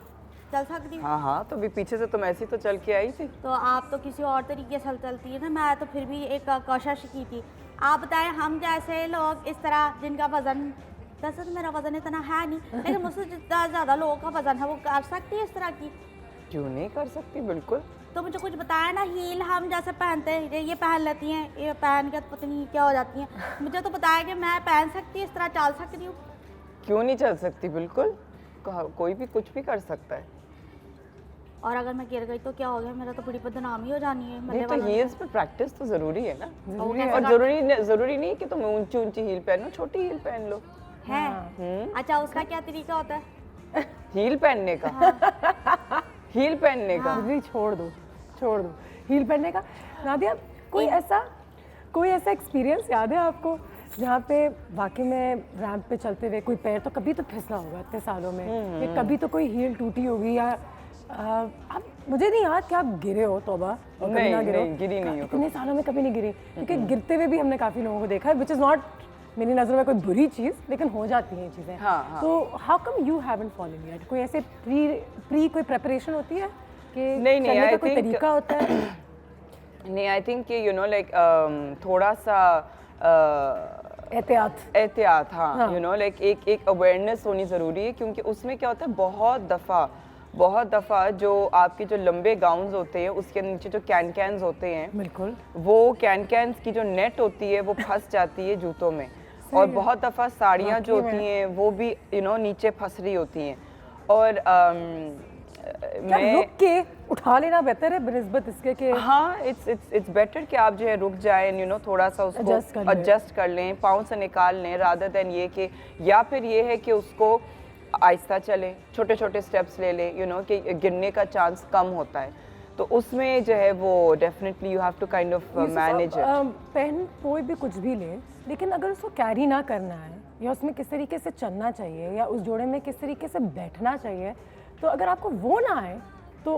E: चल सकती हूँ।
H: हाँ हाँ, तो भी पीछे से तुम ऐसी तो चल के आई थी।
E: तो आप तो किसी और तरीके से चलती है ना, मैं तो फिर भी एक कोशिश की थी। आप बताएं, हम जैसे लोग इस तरह जिनका वजन, वैसे तो मेरा वजन इतना है नहीं, लेकिन मुझसे जितना ज़्यादा लोगों का वजन है वो कर सकती है इस तरह की।
H: क्यों नहीं कर सकती, बिल्कुल।
E: तो मुझे कुछ बताया ना, हील हम जैसे पहनते हैं, ये पहन लेती हैं, ये पहन के पता नहीं क्या हो जाती हैं। मुझे तो बताया कि मैं पहन सकती हूँ, इस तरह चल सकती हूँ।
H: क्यों नहीं चल सकती, बिल्कुल। कोई भी कुछ भी कर सकता है।
E: और अगर मैं गिर गई तो क्या हो गया, मेरा तो बड़ी बदनामी हो जानी है।
H: नहीं तो हील्स पे प्रैक्टिस तो जरूरी है ना।
E: वो कैसे
H: और जरूरी नहीं कि तुम ऊंची ऊंची हील पहनो, छोटी हील पहन लो।
E: है? अच्छा, उसका क्या तरीका होता है?
H: हील पहनने का? हील पहनने का?
B: बिजली छोड़ दो हील पहनने का। नादिया, कोई ऐसा एक्सपीरियंस याद है आपको जहाँ पे वाकई में रैंप पे चलते हुए कोई पैर तो कभी तो फिसला होगा इतने सालों में, या कभी तो कोई हील टूटी होगी, या आप मुझे नहीं याद कि आप गिरे हो तौबा और कभी
H: नहीं,
B: ना गिरे हो?
H: नहीं, गिरी नहीं हो
B: इतने सालों में कभी नहीं गिरी, क्योंकि गिरते हुए भी हमने काफ़ी लोगों को देखा है, विच इज़ नॉट मेरी नज़र में कोई बुरी चीज़, लेकिन हो जाती हैं ये चीज़ें।
H: हाँ।
B: तो how come you haven't fallen yet? कोई ऐसे प्री कोई प्रिपरेशन होती है कि
H: नहीं,
B: चलने का
H: I
B: कोई
H: think-
B: तरीका होता है?
H: नहीं, आई थिंक कि यू नो लाइक थोड़ा सा एहतियात, हाँ, यू नो लाइक एक अवेयरनेस होनी ज़रूरी है, क्योंकि उसमें क्या होता है, बहुत दफ़ा जो आपके जो लंबे गाउन्स होते हैं उसके नीचे जो कैन्स होते हैं,
B: बिल्कुल,
H: वो कैन्स की जो नेट होती है वो फंस जाती है जूतों में। और बहुत दफ़ा साड़ियाँ जो होती हैं वो भी यू नो नीचे फंस रही होती हैं। और
B: क्या रुक के उठा लेना बेहतर है बनिस्बत इसके कि
H: हाँ, इट्स बेटर कि आप जो है रुक जाएं, यू नो, थोड़ा सा उसको एडजस्ट कर लें, पाँव से निकाल लें, रादर देन ये कि, या फिर ये है कि उसको आहिस्ता चलें, छोटे छोटे स्टेप्स ले लें, यू नो, कि गिरने का चांस कम होता है। तो उसमें जो है वो definitely you have to kind of manage it.
B: पेन कोई भी कुछ भी ले, लेकिन अगर उसको कैरी ना करना है या उसमें किस तरीके से चलना चाहिए या उस जोड़े में किस तरीके से बैठना चाहिए, तो अगर आपको वो ना आए तो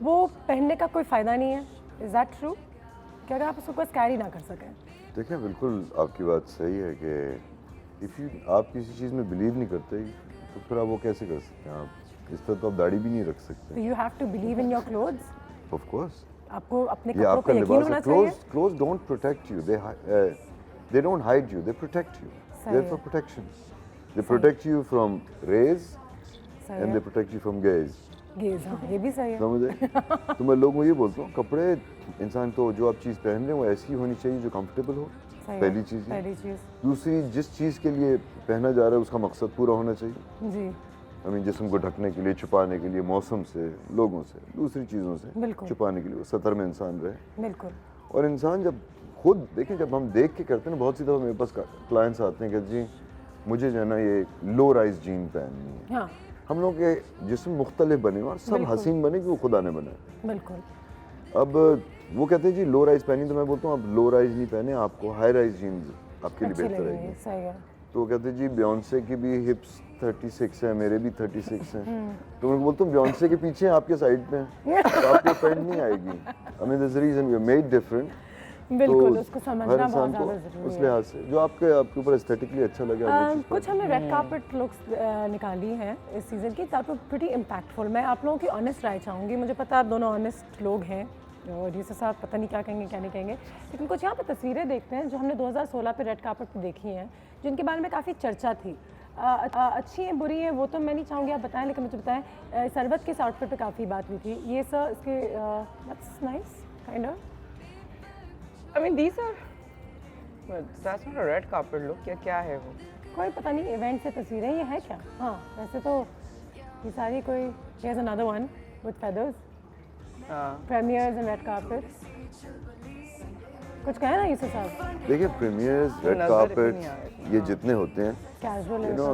B: वो पहनने का कोई फ़ायदा नहीं है। इज़ दैट ट्रू कि अगर आप उसको बस कैरी ना कर सकें?
I: देखिए, बिल्कुल आपकी बात सही है कि आप किसी चीज़ में बिलीव नहीं करते तो फिर आप वो कैसे कर सकते हैं? आप इस तरह तो आप दाढ़ी भी नहीं रख सकते।
B: तो you have to believe in your clothes.
I: Of course,
B: आपको अपने
I: ये
B: कपड़ों
I: आपका
B: पे यकीन
I: लिबास
B: होना
I: है।
B: चाहिए।
I: Clothes don't protect you, they don't hide you, they protect you.
B: सही
I: दे
B: है।
I: For protection. They protect you from rage
B: सही
I: एंड
B: है।
I: They protect you from gaze.
B: Gaze, हाँ ये भी सही है।
I: समझे? तो मैं लोगों को ये बोलता हूँ, कपड़े इंसान तो जो आप चीज़ पहन रहे हैं वो ऐसी होनी चाहिए जो कंफर्टेबल हो।
B: सही है।
I: पहली चीज़ ये।
B: पहली चीज़
I: दूसरी, जिस चीज़ के लिए पहना जा रहा है उसका मकसद पूरा होना चाहिए।
B: जी,
I: आई मीन जिस्म को ढकने के लिए, छुपाने के लिए, मौसम से, लोगों से, दूसरी चीज़ों से
B: बिल्कुल।
I: छुपाने के लिए वो सतर में इंसान रहे।
B: बिल्कुल।
I: और इंसान जब खुद देखें, जब हम देख के करते हैं ना, बहुत सी दफ़ा मेरे पास क्लाइंट्स आते हैं कि जी मुझे जो है ना ये लो राइज जीन पहननी है।
B: हाँ,
I: हम लोग के जिस्म मुख्तलिफ बने हैं और सब हसीन बने कि वो खुदा ने बनाए।
B: बिल्कुल।
I: अब वो कहते हैं जी लो राइज पहनी, तो मैं बोलता हूँ आप लो राइज नहीं पहने, आपको हाई राइज जीन्स आपके लिए
B: अच्छी
I: बेहतर
B: लगेगी,
I: रहेगी।
B: सही है।
I: तो वो कहते हैं जी बियॉन्से की भी हिप्स 36 है, मेरे भी 36 हैं। तो मैं बोलता हूँ बियॉन्से के पीछे आपके साइड पे हैं, तो आपको पैंट नहीं आएगी। I mean this reason we are made different.
B: बिल्कुल, उसको
I: हर
B: समझना बहुत
I: इंसान
B: ज़्यादा
I: को
B: ज़रूरी
I: उस
B: है।
I: लिहाज से जो आपके ऊपर एस्थेटिकली अच्छा लगे आप वो चीज़
B: कुछ हमने रेड कार्पेट लुक्स निकाली हैं इस सीज़न की, दैट वर प्रीटी इम्पैक्टफुल। मैं आप लोगों की ऑनेस्ट राय चाहूँगी, मुझे पता है आप दोनों ऑनेस्ट लोग हैं और यूसुफ साहब पता नहीं क्या कहेंगे क्या नहीं कहेंगे, लेकिन कुछ यहाँ पे तस्वीरें देखते हैं जो हमने 2016 पे रेड कार्पेट पे देखी हैं, जिनके बारे में काफ़ी चर्चा थी। अच्छी हैं बुरी हैं वो तो मैं नहीं चाहूँगी आप बताएं, लेकिन मुझे बताएं सरबत के इस आउटफिट पे काफ़ी बात हुई थी। ये सर इसके that's nice kind of,
H: I mean these are, but that's not a red carpet look, क्या है वो?
B: कोई पता नहीं इवेंट से तस्वीरें ये है क्या। हाँ वैसे तो ये सारी कोई, here's another one with feathers, premieres and red carpets। कुछ कहे ना यूसुफ साहब?
I: देखिए प्रीमियर्स, रेड कार्पेट, ये जितने होते हैं
B: casual
I: you know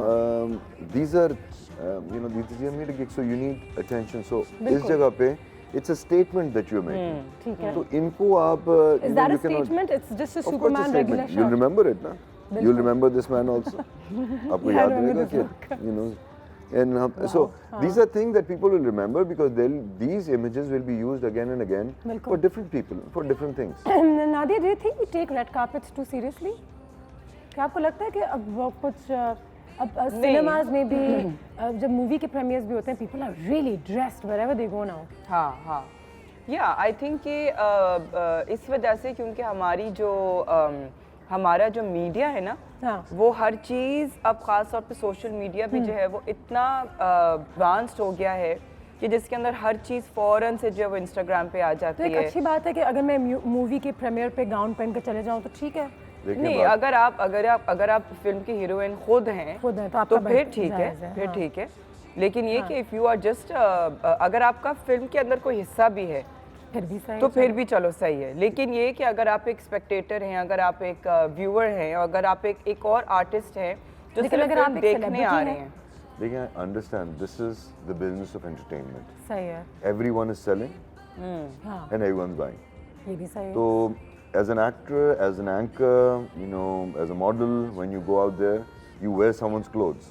I: these are you know these are made gigs, so you need attention, so इस जगह पे it's a statement that you're making।
B: ठीक है।
I: तो इनको आप
B: Is that a statement? It's just a Superman regular
I: you'll
B: shot।
I: remember it ना, you'll remember this man also। आपको याद रहेगा कि you know and so these are things that people will remember because these images will be used again and again for different people for different things।
B: Nadia, do you think we take red carpets too seriously? क्या आपको लगता है कि अब वो कुछ अब cinemas में भी जब मूवी के प्रीमियर्स भी होते हैं people are really dressed wherever they go now।
H: हाँ या आई थिंक कि इस वजह से क्योंकि हमारी जो हमारा जो मीडिया है ना, वो हर चीज़ अब ख़ास तौर पे सोशल मीडिया भी जो है वो इतना एडवांस्ड हो गया है कि जिसके अंदर हर चीज़ फ़ौरन से जो है वो इंस्टाग्राम पे आ जाती है।
B: तो एक अच्छी बात है कि अगर मैं मूवी के प्रीमियर पे गाउन पहन कर चले जाऊँ तो ठीक है।
H: नहीं, अगर आप फिल्म की हीरोइन खुद हैं तो फिर ठीक है, लेकिन ये कि इफ़ यू आर जस्ट अगर आपका फिल्म के अंदर कोई हिस्सा भी है
B: फिर भी सही,
H: तो फिर भी चलो सही है, लेकिन ये कि अगर आप एक स्पेक्टेटर हैं, अगर आप एक व्यूअर हैं, अगर आप एक और आर्टिस्ट हैं जो सिर्फ आप देखने आ रहे हैं।
I: देखिए understand this is the business of entertainment.
B: सही है।
I: Everyone is selling and everyone is buying.
B: ये भी सही है।
I: तो as an actor, as an anchor, you know, as a model, when you go out there, you wear someone's clothes.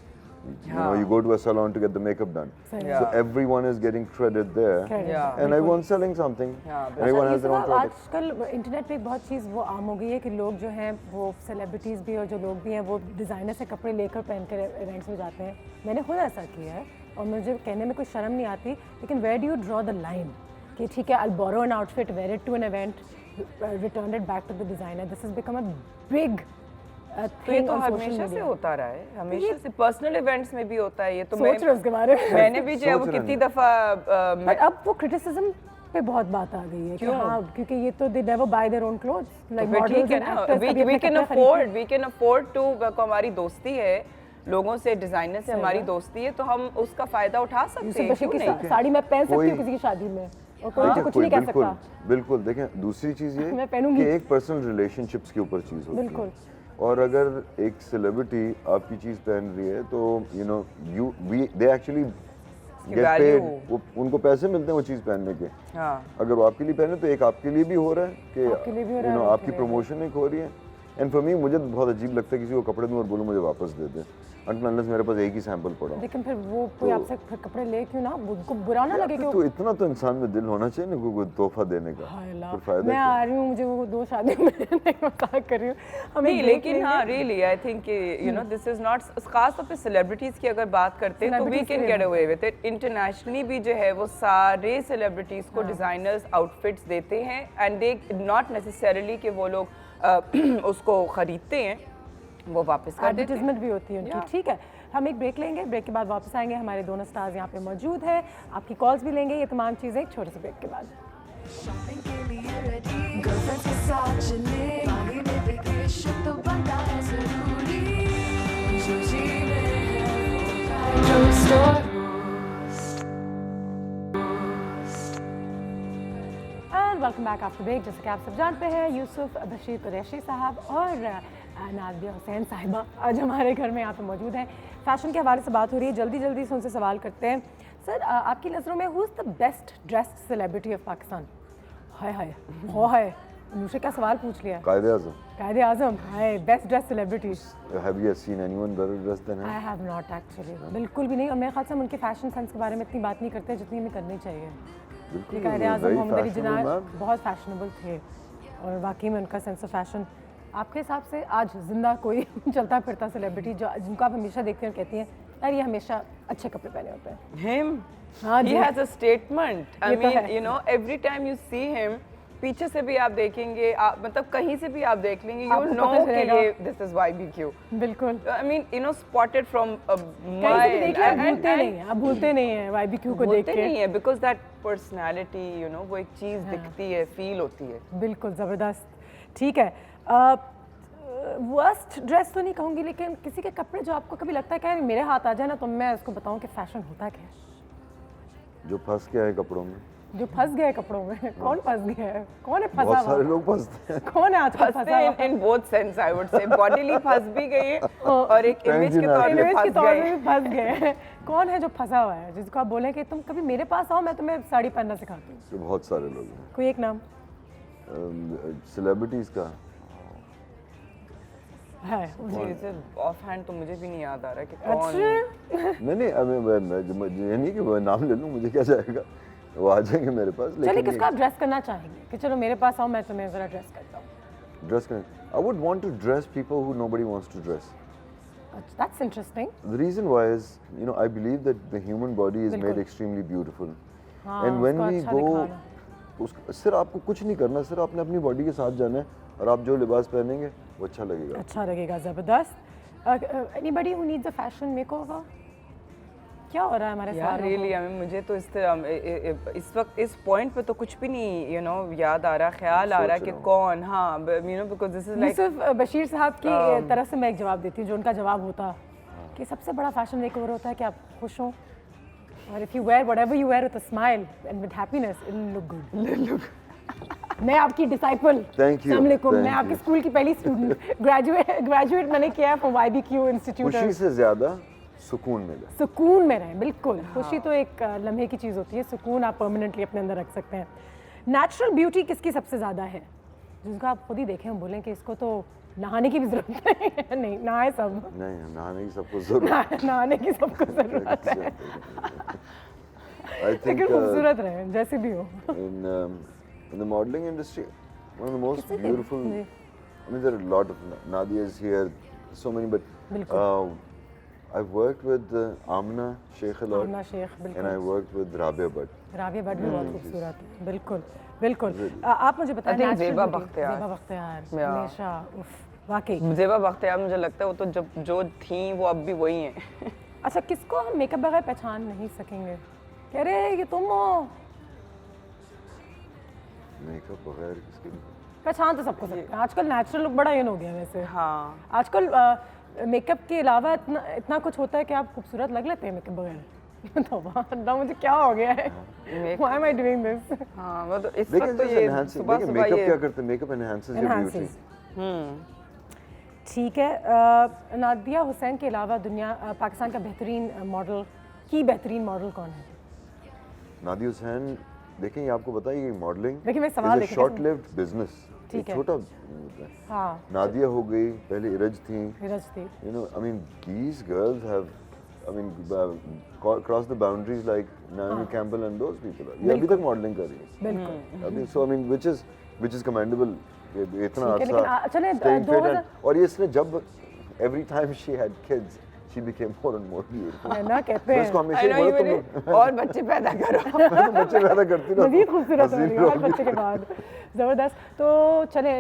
I: You know, you go to a salon to get the makeup done. So everyone is getting credit there, and everyone's selling something. Everyone has their own product.
B: आजकल internet पे एक बहुत चीज़ वो आम हो गई है कि लोग जो हैं वो सेलिब्रिटीज़ भी और जो लोग भी हैं वो डिज़ाइनर से कपड़े लेकर पहन कर इवेंट्स में जाते हैं। मैंने खुद ऐसा किया है और मुझे कहने में कोई शर्म नहीं आती, लेकिन where do you draw the line कि ठीक है I borrow an outfit, wear it to an event, return it back to the designer. This has become a big
H: तो ये तो हमेशा से होता रहा है, हमेशा से पर्सनल इवेंट्स में भी होता है। ये तो
B: सोच रहे उसके बारे में
H: मैंने भी जो है वो कितनी दफ़ा
B: अब वो क्रिटिसिज्म पे बहुत बात आ गई है कि हाँ क्योंकि ये तो they never buy their own clothes like models and actors।
H: we can afford to, हमारी दोस्ती है लोगों से, डिजाइनर से हमारी दोस्ती है, तो हम उसका फायदा उठा सकते हैं। क्यों नहीं?
B: साड़ी मैं पहन सकती हूँ किसी की शादी में और कोई तो कुछ नहीं कह सकता।
I: बिल्कुल देखें दूसरी चीज़ ये कि एक पर्सनल रिलेशनशिप्स के ऊपर चीज़ होती है, और अगर एक सेलिब्रिटी आपकी चीज़ पहन रही है तो you know they actually get paid, उनको पैसे मिलते हैं वो चीज़ पहनने के। अगर वो आपके लिए पहने तो एक आपके लिए भी हो रहा है कि यू नो आपकी प्रमोशन एक हो रही है। एंड फॉर मी मुझे बहुत अजीब लगता है किसी को कपड़े दूँ और बोलूँ मुझे वापस दे दे, अनलेस मेरे पास एक ही सैंपल पड़ा।
B: लेकिन फिर वो कोई आपसे फिर कपड़े ले क्यों ना, उनको बुरा ना लगे
I: तो इतना तो इंसान में दिल होना चाहिए ना कोई तोहफा देने का। फिर फायदा
B: मैं आ रही हूँ, मुझे वो 2 शादी में मजाक कर रही हूँ
H: नहीं, लेकिन हाँ really I think you know this is not, खास तौर पे सेलिब्रिटीज़ की अगर बात करते हैं तो we can get away with it. Internationally भी जो है वो सारे सेलिब्रिटीज़ को डिज़ाइनर्स आउटफिट्स देते हैं एंड दे नॉट नेसेसरली कि वो लोग उसको ख़रीदते हैं, वो वापस कर देते हैं।
B: एडवर्टाइजमेंट भी होती है उनकी। ठीक है, हम एक ब्रेक लेंगे, ब्रेक के बाद वापस आएंगे। हमारे दोनों स्टार्स यहाँ पे मौजूद हैं, आपकी कॉल्स भी लेंगे, ये तमाम चीज़ें एक छोटे से ब्रेक के बाद।
A: शॉपिंग के लिए रेडी, गर्लफ्रेंड्स के साथ चले, बाली में वेकेशन तो बनता है जरूरी, जो जीने हैं drug store.
B: Welcome back after break. जैसे कि आप सब जानते हैं, यूसुफ बशीर कुरैशी साहब और नादिया हुसैन साहिबा आज हमारे घर में यहाँ पे मौजूद हैं। फैशन के हवाले से बात हो रही है, जल्दी जल्दी से उनसे सवाल करते हैं। सर, आपकी नज़रों में who is the best dressed celebrity of Pakistan? हाय हाय हो हाय, मुझे क्या सवाल पूछ लिया।
I: कायदे-ए-आज़म।
B: कायदे-ए-आज़म, हाय, best dress celebrity.
I: Have you seen anyone better dressed than him?
B: I have not actually, बिल्कुल भी नहीं। और मेरे ख्याल से हम उनके फैशन सेंस के बारे में इतनी बात नहीं करते जितनी हमें करनी चाहिए।
I: बिल्कुल,
B: कायदे-ए-आज़म
I: very
B: मोहम्मद अली
I: fashionable
B: जिन्ना
I: man.
B: बहुत फैशनेबल थे और वाकई में उनका सेंस ऑफ फैशन। आपके हिसाब से आज जिंदा कोई चलता फिरता सेलिब्रिटी जो जिनको आप हमेशा देखते हैं और कहती हैं यार ये हमेशा अच्छे कपड़े पहने होते हैं?
H: Him?
B: हाँ
H: He
B: ji.
H: has a statement. I
B: ये तो
H: mean,
B: है।
H: you know, every time you see him, पीछे से भी आप देखेंगे, मतलब कहीं से भी आप देख लेंगे, you
B: आपको
H: know
B: पता
H: कि
B: चलेगा।
H: ये this is YBQ.
B: बिल्कुल।
H: I mean, you know, spotted from a
B: कहीं से भी
H: mile.
B: देखिए, आप भूलते नहीं हैं, आप भूलते नहीं हैं YBQ को देख
H: बोलते
B: के।
H: नहीं है because that personality, you know, वो एक चीज़ दिखती है, feel होती है।
B: बिल्कुल ज़बरदस्त। ठीक है, वर्स्ट ड्रेस तो नहीं कहूँगी, लेकिन किसी के कपड़े जो आपको कभी लगता है कि यार मेरे हाथ आ जाए ना तो मैं उसको बताऊँ कि फैशन होता क्या है।
I: जो फंस गया है कपड़ों में।
B: जो फंस गया है कपड़ों में, कौन फंस गया है? कौन है फंसा
I: बहुत सारे
B: हुआ?
I: लोग फंसते हैं।
B: कौन है आजकल
H: फंसते
B: फंसा हुआ?
H: हैं in both sense, I would say. Bodily फंस भी गई है और एक image के तौर पे
B: इमेज के
H: फंस
B: तौर
H: गए।
B: पे भी फंस गए हैं। कौन है जो फंसा हुआ है जिसको आप बोलें कि तुम कभी मेरे पास आओ, मैं तुम्हें साड़ी पहनना सिखाती हूँ?
I: तो बहुत सारे लोग हैं।
B: कोई एक नाम
I: सेलिब्रिटीज का
B: है?
H: मुझे ऑफ हैंड तो मुझे भी नहीं याद आ रहा कि कौन।
B: अच्छा,
I: नहीं, ये नहीं कि मैं नाम ले लूँ, मुझे क्या जाएगा, वो आ जाएंगे मेरे पास।
B: चलिए
I: लेकिन
B: किसको आप ड्रेस करना चाहेंगे कि चलो मेरे पास आओ, मैं तुम्हें ज़रा ड्रेस करता हूँ?
I: ड्रेस करें, I would want to dress people who nobody wants to dress.
B: That's interesting.
I: The reason why is, you know, I believe that the human body is made
B: बिल्कुल।
I: extremely beautiful.
B: हाँ,
I: And when
B: उसको
I: we
B: अच्छा
I: go,
B: दिखाना।
I: सिर्फ आपको कुछ नहीं करना, सिर्फ आपने अपनी बॉडी के साथ जाना है और आप जो लिबास पहनेंगे वो अच्छा लगेगा.
B: अच्छा लगेगा, ज़बरदस्त। Anybody who needs a fashion makeover? क्या हो रहा है हमारे
H: यार
B: साथ?
H: रियली मुझे तो इस वक्त इस पॉइंट पे तो कुछ भी नहीं यू नो याद आ रहा, ख्याल आ रहा कि कौन। हाँ, you know because this is like
B: Yusuf Bashir साहब की तरफ से मैं एक जवाब देती हूँ, जो उनका जवाब होता कि सबसे बड़ा फैशन मेकओवर होता है कि आप खुश हों और if you wear whatever you wear with a smile and with happiness it will look good. मैं आपकी डिसाइपल, अस्सलाम वालेकुम, मैं आपके स्कूल की पहली स्टूडेंट, ग्रेजुएट मैंने किया है फ्रॉम YBQ इंस्टीट्यूट।
I: खुशी से ज़्यादा सुकून मिले।
B: सुकून में रहें, बिल्कुल। खुशी तो एक लम्हे की चीज़ होती है, सुकून आप परमानेंटली अपने अंदर रख सकते हैं। नेचुरल ब्यूटी किसकी सबसे ज़्यादा है, जिसको आप खुद ही देखें और बोलें कि इसको तो नहाने की भी ज़रूरत है? नहीं, नहाए सब।
I: नहीं, नहाने की सबको ज़रूरत है।
B: नहाने की सबको ज़रूरत है, लेकिन खूबसूरत रहें जैसे भी हो।
I: In the modeling industry, one of the most beautiful. I mean, there are a lot of Nadia's here, so many, but I've worked with Amna Sheikh a lot,
B: Amna Sheikh,
I: and
B: बिल्कुल।
I: I worked with Rabia Bhatt.
B: Rabia Bhatt भी बहुत खूबसूरत है, बिल्कुल बिल्कुल। आप मुझे बताएं,
H: I think
B: natural
H: Zeba
B: beauty-
H: Bakhtiyar.
B: Zeba Bakhtiyar
H: Yeah.
B: हमेशा, उफ, वाकई।
H: ज़ेबा बख्तियार मुझे लगता है वो तो जब जो थी वो अब भी वही हैं।
B: अच्छा, किसको हम मेकअप बगैर पहचान नहीं सकेंगे? कह रहे ये तुम हो?
I: मेकअप बगैर किसके?
B: पहचान तो सबको सकते हैं। आजकल नेचुरल लुक बड़ा इन हो गया है वैसे।
H: हाँ,
B: आजकल मेकअप के अलावा इतना कुछ होता है कि आप खूबसूरत लग लेते हैं मेकअप बगैर। तो अल्लाह, मुझे क्या हो गया है? Why am I doing this?
H: हाँ, वो तो इस
I: लेकिन
H: वक्त तो ये सुबह सुबह
I: मेकअप
H: ये
I: क्या करते हैं? Makeup enhances your beauty.
B: ठीक है, नादिया हुसैन के अलावा पाकिस्तान का बेहतरीन मॉडल कौन है?
I: नादिया हुसैन, देखें ये आपको बताइए, ये मॉडलिंग
B: देखिए, मैं सवाल देख रही
I: शॉर्ट लिव्ड बिजनेस,
B: ठीक है।
I: छोटा होता है।
B: हाँ,
I: नादिया हो गई, पहले इरज थी,
B: नीरज थी।
I: you know, I mean, these girls have, I mean, crossed the boundaries like Naomi Campbell and those people. ये अभी तक मॉडलिंग कर रही है।
B: बिल्कुल।
I: अभी, so I mean, which is commendable. ये इतना
B: ठीक है, लेकिन
I: अर्सा
B: चले
I: staying fit
B: 2000
I: and- और ये इसने जब every time she had kids, she became more and more beautiful.
B: है ना, कहते
I: मैं इसको
B: हैं
I: हमेशा
H: I know,
I: बोला,
H: you
I: तुम
H: will- और बच्चे पैदा करो।
I: लोग बच्चे पैदा करती रहो,
B: मज़ीद खूबसूरत हो रही है हर
I: हसीन
B: बच्चे के बाद। ज़बरदस्त। तो चले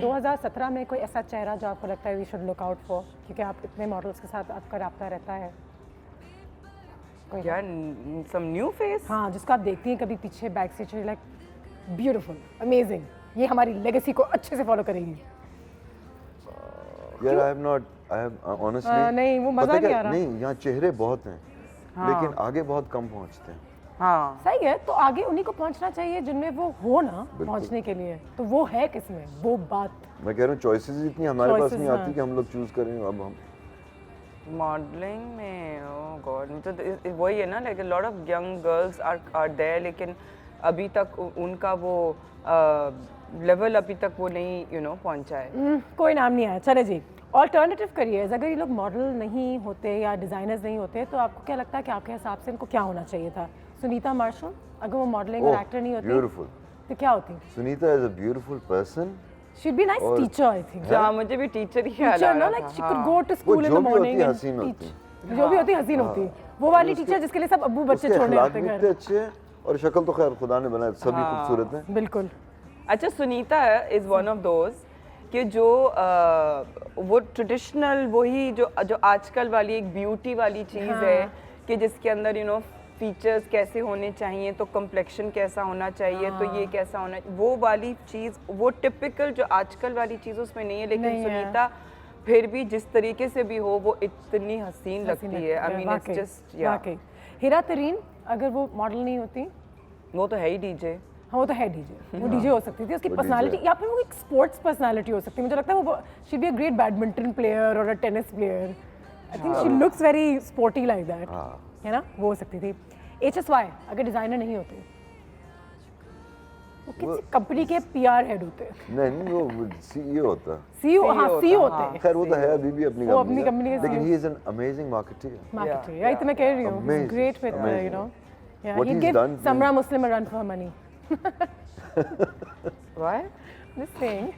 B: 2017 में कोई ऐसा चेहरा जो आपको लगता है we should look out for, क्योंकि आप इतने मॉडल्स के साथ आपका रब्ता रहता है? कोई
H: यार some new face.
B: हाँ, जिसको आप देखती हैं कभी पीछे बैक से, लाइक ब्यूटीफुल, अमेजिंग, ये हमारी लेगेसी को अच्छे से फॉलो करेगी।
I: यार I have honestly
B: नहीं, वो मज़ा
I: पता
B: नहीं
I: क्या?
B: आ रहा।
I: नहीं, यहाँ चेहरे बहुत हैं, लेकिन आगे बहुत कम पहुँचते हैं।
H: हाँ
B: सही है, तो आगे उन्हीं को पहुंचना चाहिए जिनमें वो हो ना पहुंचने के लिए। तो वो है किसमें वो बात।
I: मैं कह रहा हूँ चॉइसेस इतनी हमारे पास
B: Choices,
I: नहीं
B: हाँ।
I: आती कि हम लोग चूज करें। अब हम
H: मॉडलिंग में ओह गॉड, तो वही है ना, like a lot of young girls are there, लेकिन अभी तक उनका वो लेवल अभी तक वो नहीं पहुंचा है।
B: कोई नाम नहीं आया। चले जी, ऑल्टरनेटिव करियर्स, अगर ये लोग मॉडल नहीं होते या डिज़ाइनर्स नहीं होते तो आपको क्या लगता है कि आपके हिसाब से इनको क्या होना चाहिए था? सुनीता मार्शल, अगर वो मॉडलिंग और एक्टर नहीं होती
I: ब्यूटीफुल,
B: तो क्या होती?
I: Sunita is a beautiful person.
B: She'd be nice teacher, I think.
H: हाँ, मुझे भी टीचर ही ख्याल आ
B: Teacher, no,
H: रहा
B: like
H: था,
B: she could
H: हाँ।
B: go to school in the morning and
I: हसीन होती
B: teach. जो भी होती हसीन होती, वो वाली टीचर जिसके लिए सब अब्बू बच्चे छोड़ने आते
I: हैं।
B: घर।
I: अच्छे हैं और शक्ल तो खैर खुदा ने बनाया, सभी खूबसूरत हैं।
B: बिल्कुल।
H: अच्छा, Sunita is one of those कि जो वो ट्रेडिशनल वही जो आजकल वाली एक ब्यूटी वाली चीज़ है कि जिसके अंदर फीचर्स कैसे होने चाहिए, तो कम्प्लेक्शन कैसा होना चाहिए, तो ये कैसा होना, वो वाली चीज़, वो टिपिकल जो आजकल वाली चीज़ उसमें नहीं है। लेकिन सुनीता फिर भी जिस तरीके से भी हो वो इतनी हसीन लगती है। आई मीन इट्स जस्ट
B: वाकई। हिरा तरीन अगर वो मॉडल नहीं होती,
H: वो तो है ही डीजे।
B: हाँ वो तो है डीजे, वो डीजे हो सकती थी, उसकी पर्सनालिटी, या फिर वो एक स्पोर्ट्स पर्सनालिटी हो सकती है। मुझे लगता है वो she be a great badminton player और a tennis player. I think she looks very sporty like that, है ना, वो हो सकती थी। HSY अगर डिजाइनर नहीं होते, वो किसी कंपनी के PR हेड होते।
I: नहीं, वो CEO होता।
B: CEO, हाँ CEO होते।
I: खैर वो तो है अभी भी अपनी
B: वो अपनी कंपनी के
I: लेकिन he is an amazing marketer.
B: Marketer, या तो मैं कह रही हूँ, great with you know, yeah,
I: What
B: he'd
I: he's
B: give
I: done for
B: Samra Muslim a run for her money.
H: What?
B: Just saying,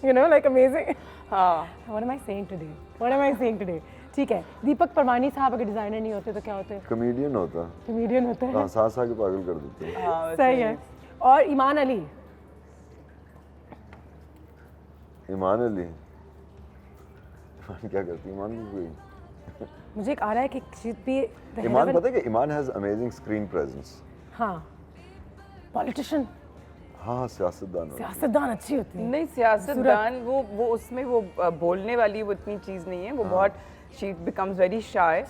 B: you know, like amazing.
H: हाँ।
B: What am I saying today? What am I saying today? ठीक है, दीपक परमानी साहब अगर designer नहीं होते तो क्या होते?
I: कॉमेडियन होता।
B: कॉमेडियन होते हैं।
I: सांस आके पागल कर देते हैं।
H: हाँ,
B: सही है। और ईमान अली।
I: ईमान अली क्या करती है? ईमान भी
B: मुझे एक आ रहा है कि she'd be the
I: Iman,
B: head of
I: पता है कि ईमान हैज अमेजिंग स्क्रीन प्रेजेंस।
B: हाँ, पॉलिटिशियन,
I: हाँ, सियासतदान होती है।
B: सियासतदान अच्छी होती है।
H: नहीं, सियासतदान वो उसमें वो बोलने वाली वो इतनी चीज़ नहीं है, वो बहुत शी बिकम्स वेरी शाय।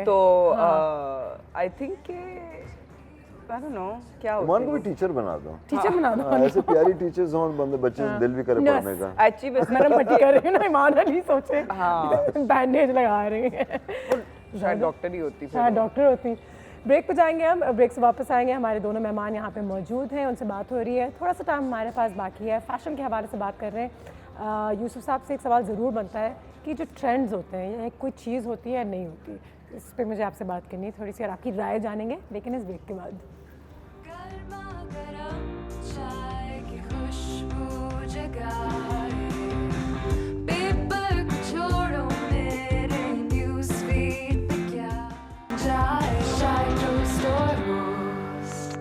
H: तो I think I don't know क्या होता है।
I: ईमान को भी टीचर बना दो।
B: टीचर बना दो।
I: ऐसे प्यारी टीचर्स हों, बंदे बच्चे दिल भी करे पढ़ने का।
H: अच्छी बस
B: नरम पट्टी कर रही है ना ईमान अली, सोचे बैंडेज लगा रही है।
H: शायद डॉक्टर ही होती।
B: शायद डॉक्टर होती। ब्रेक पे जाएंगे हम, ब्रेक से वापस आएंगे। हमारे दोनों मेहमान यहाँ पे मौजूद हैं, उनसे बात हो रही है। थोड़ा सा टाइम हमारे पास बाकी है, फैशन के हवाले से बात कर रहे हैं। यूसुफ साहब से एक सवाल ज़रूर बनता है कि जो ट्रेंड्स होते हैं, या कोई चीज़ होती है या नहीं होती, इस पर मुझे आपसे बात करनी है थोड़ी सी, और आपकी राय जानेंगे, लेकिन इस ब्रेक के बाद।
A: गर्मा गर्म चाय की खुशबू जगाए, पेपर को छोड़ो मेरे न्यूज़ फीड पे क्या जाए, चाय टोस्ट और roast.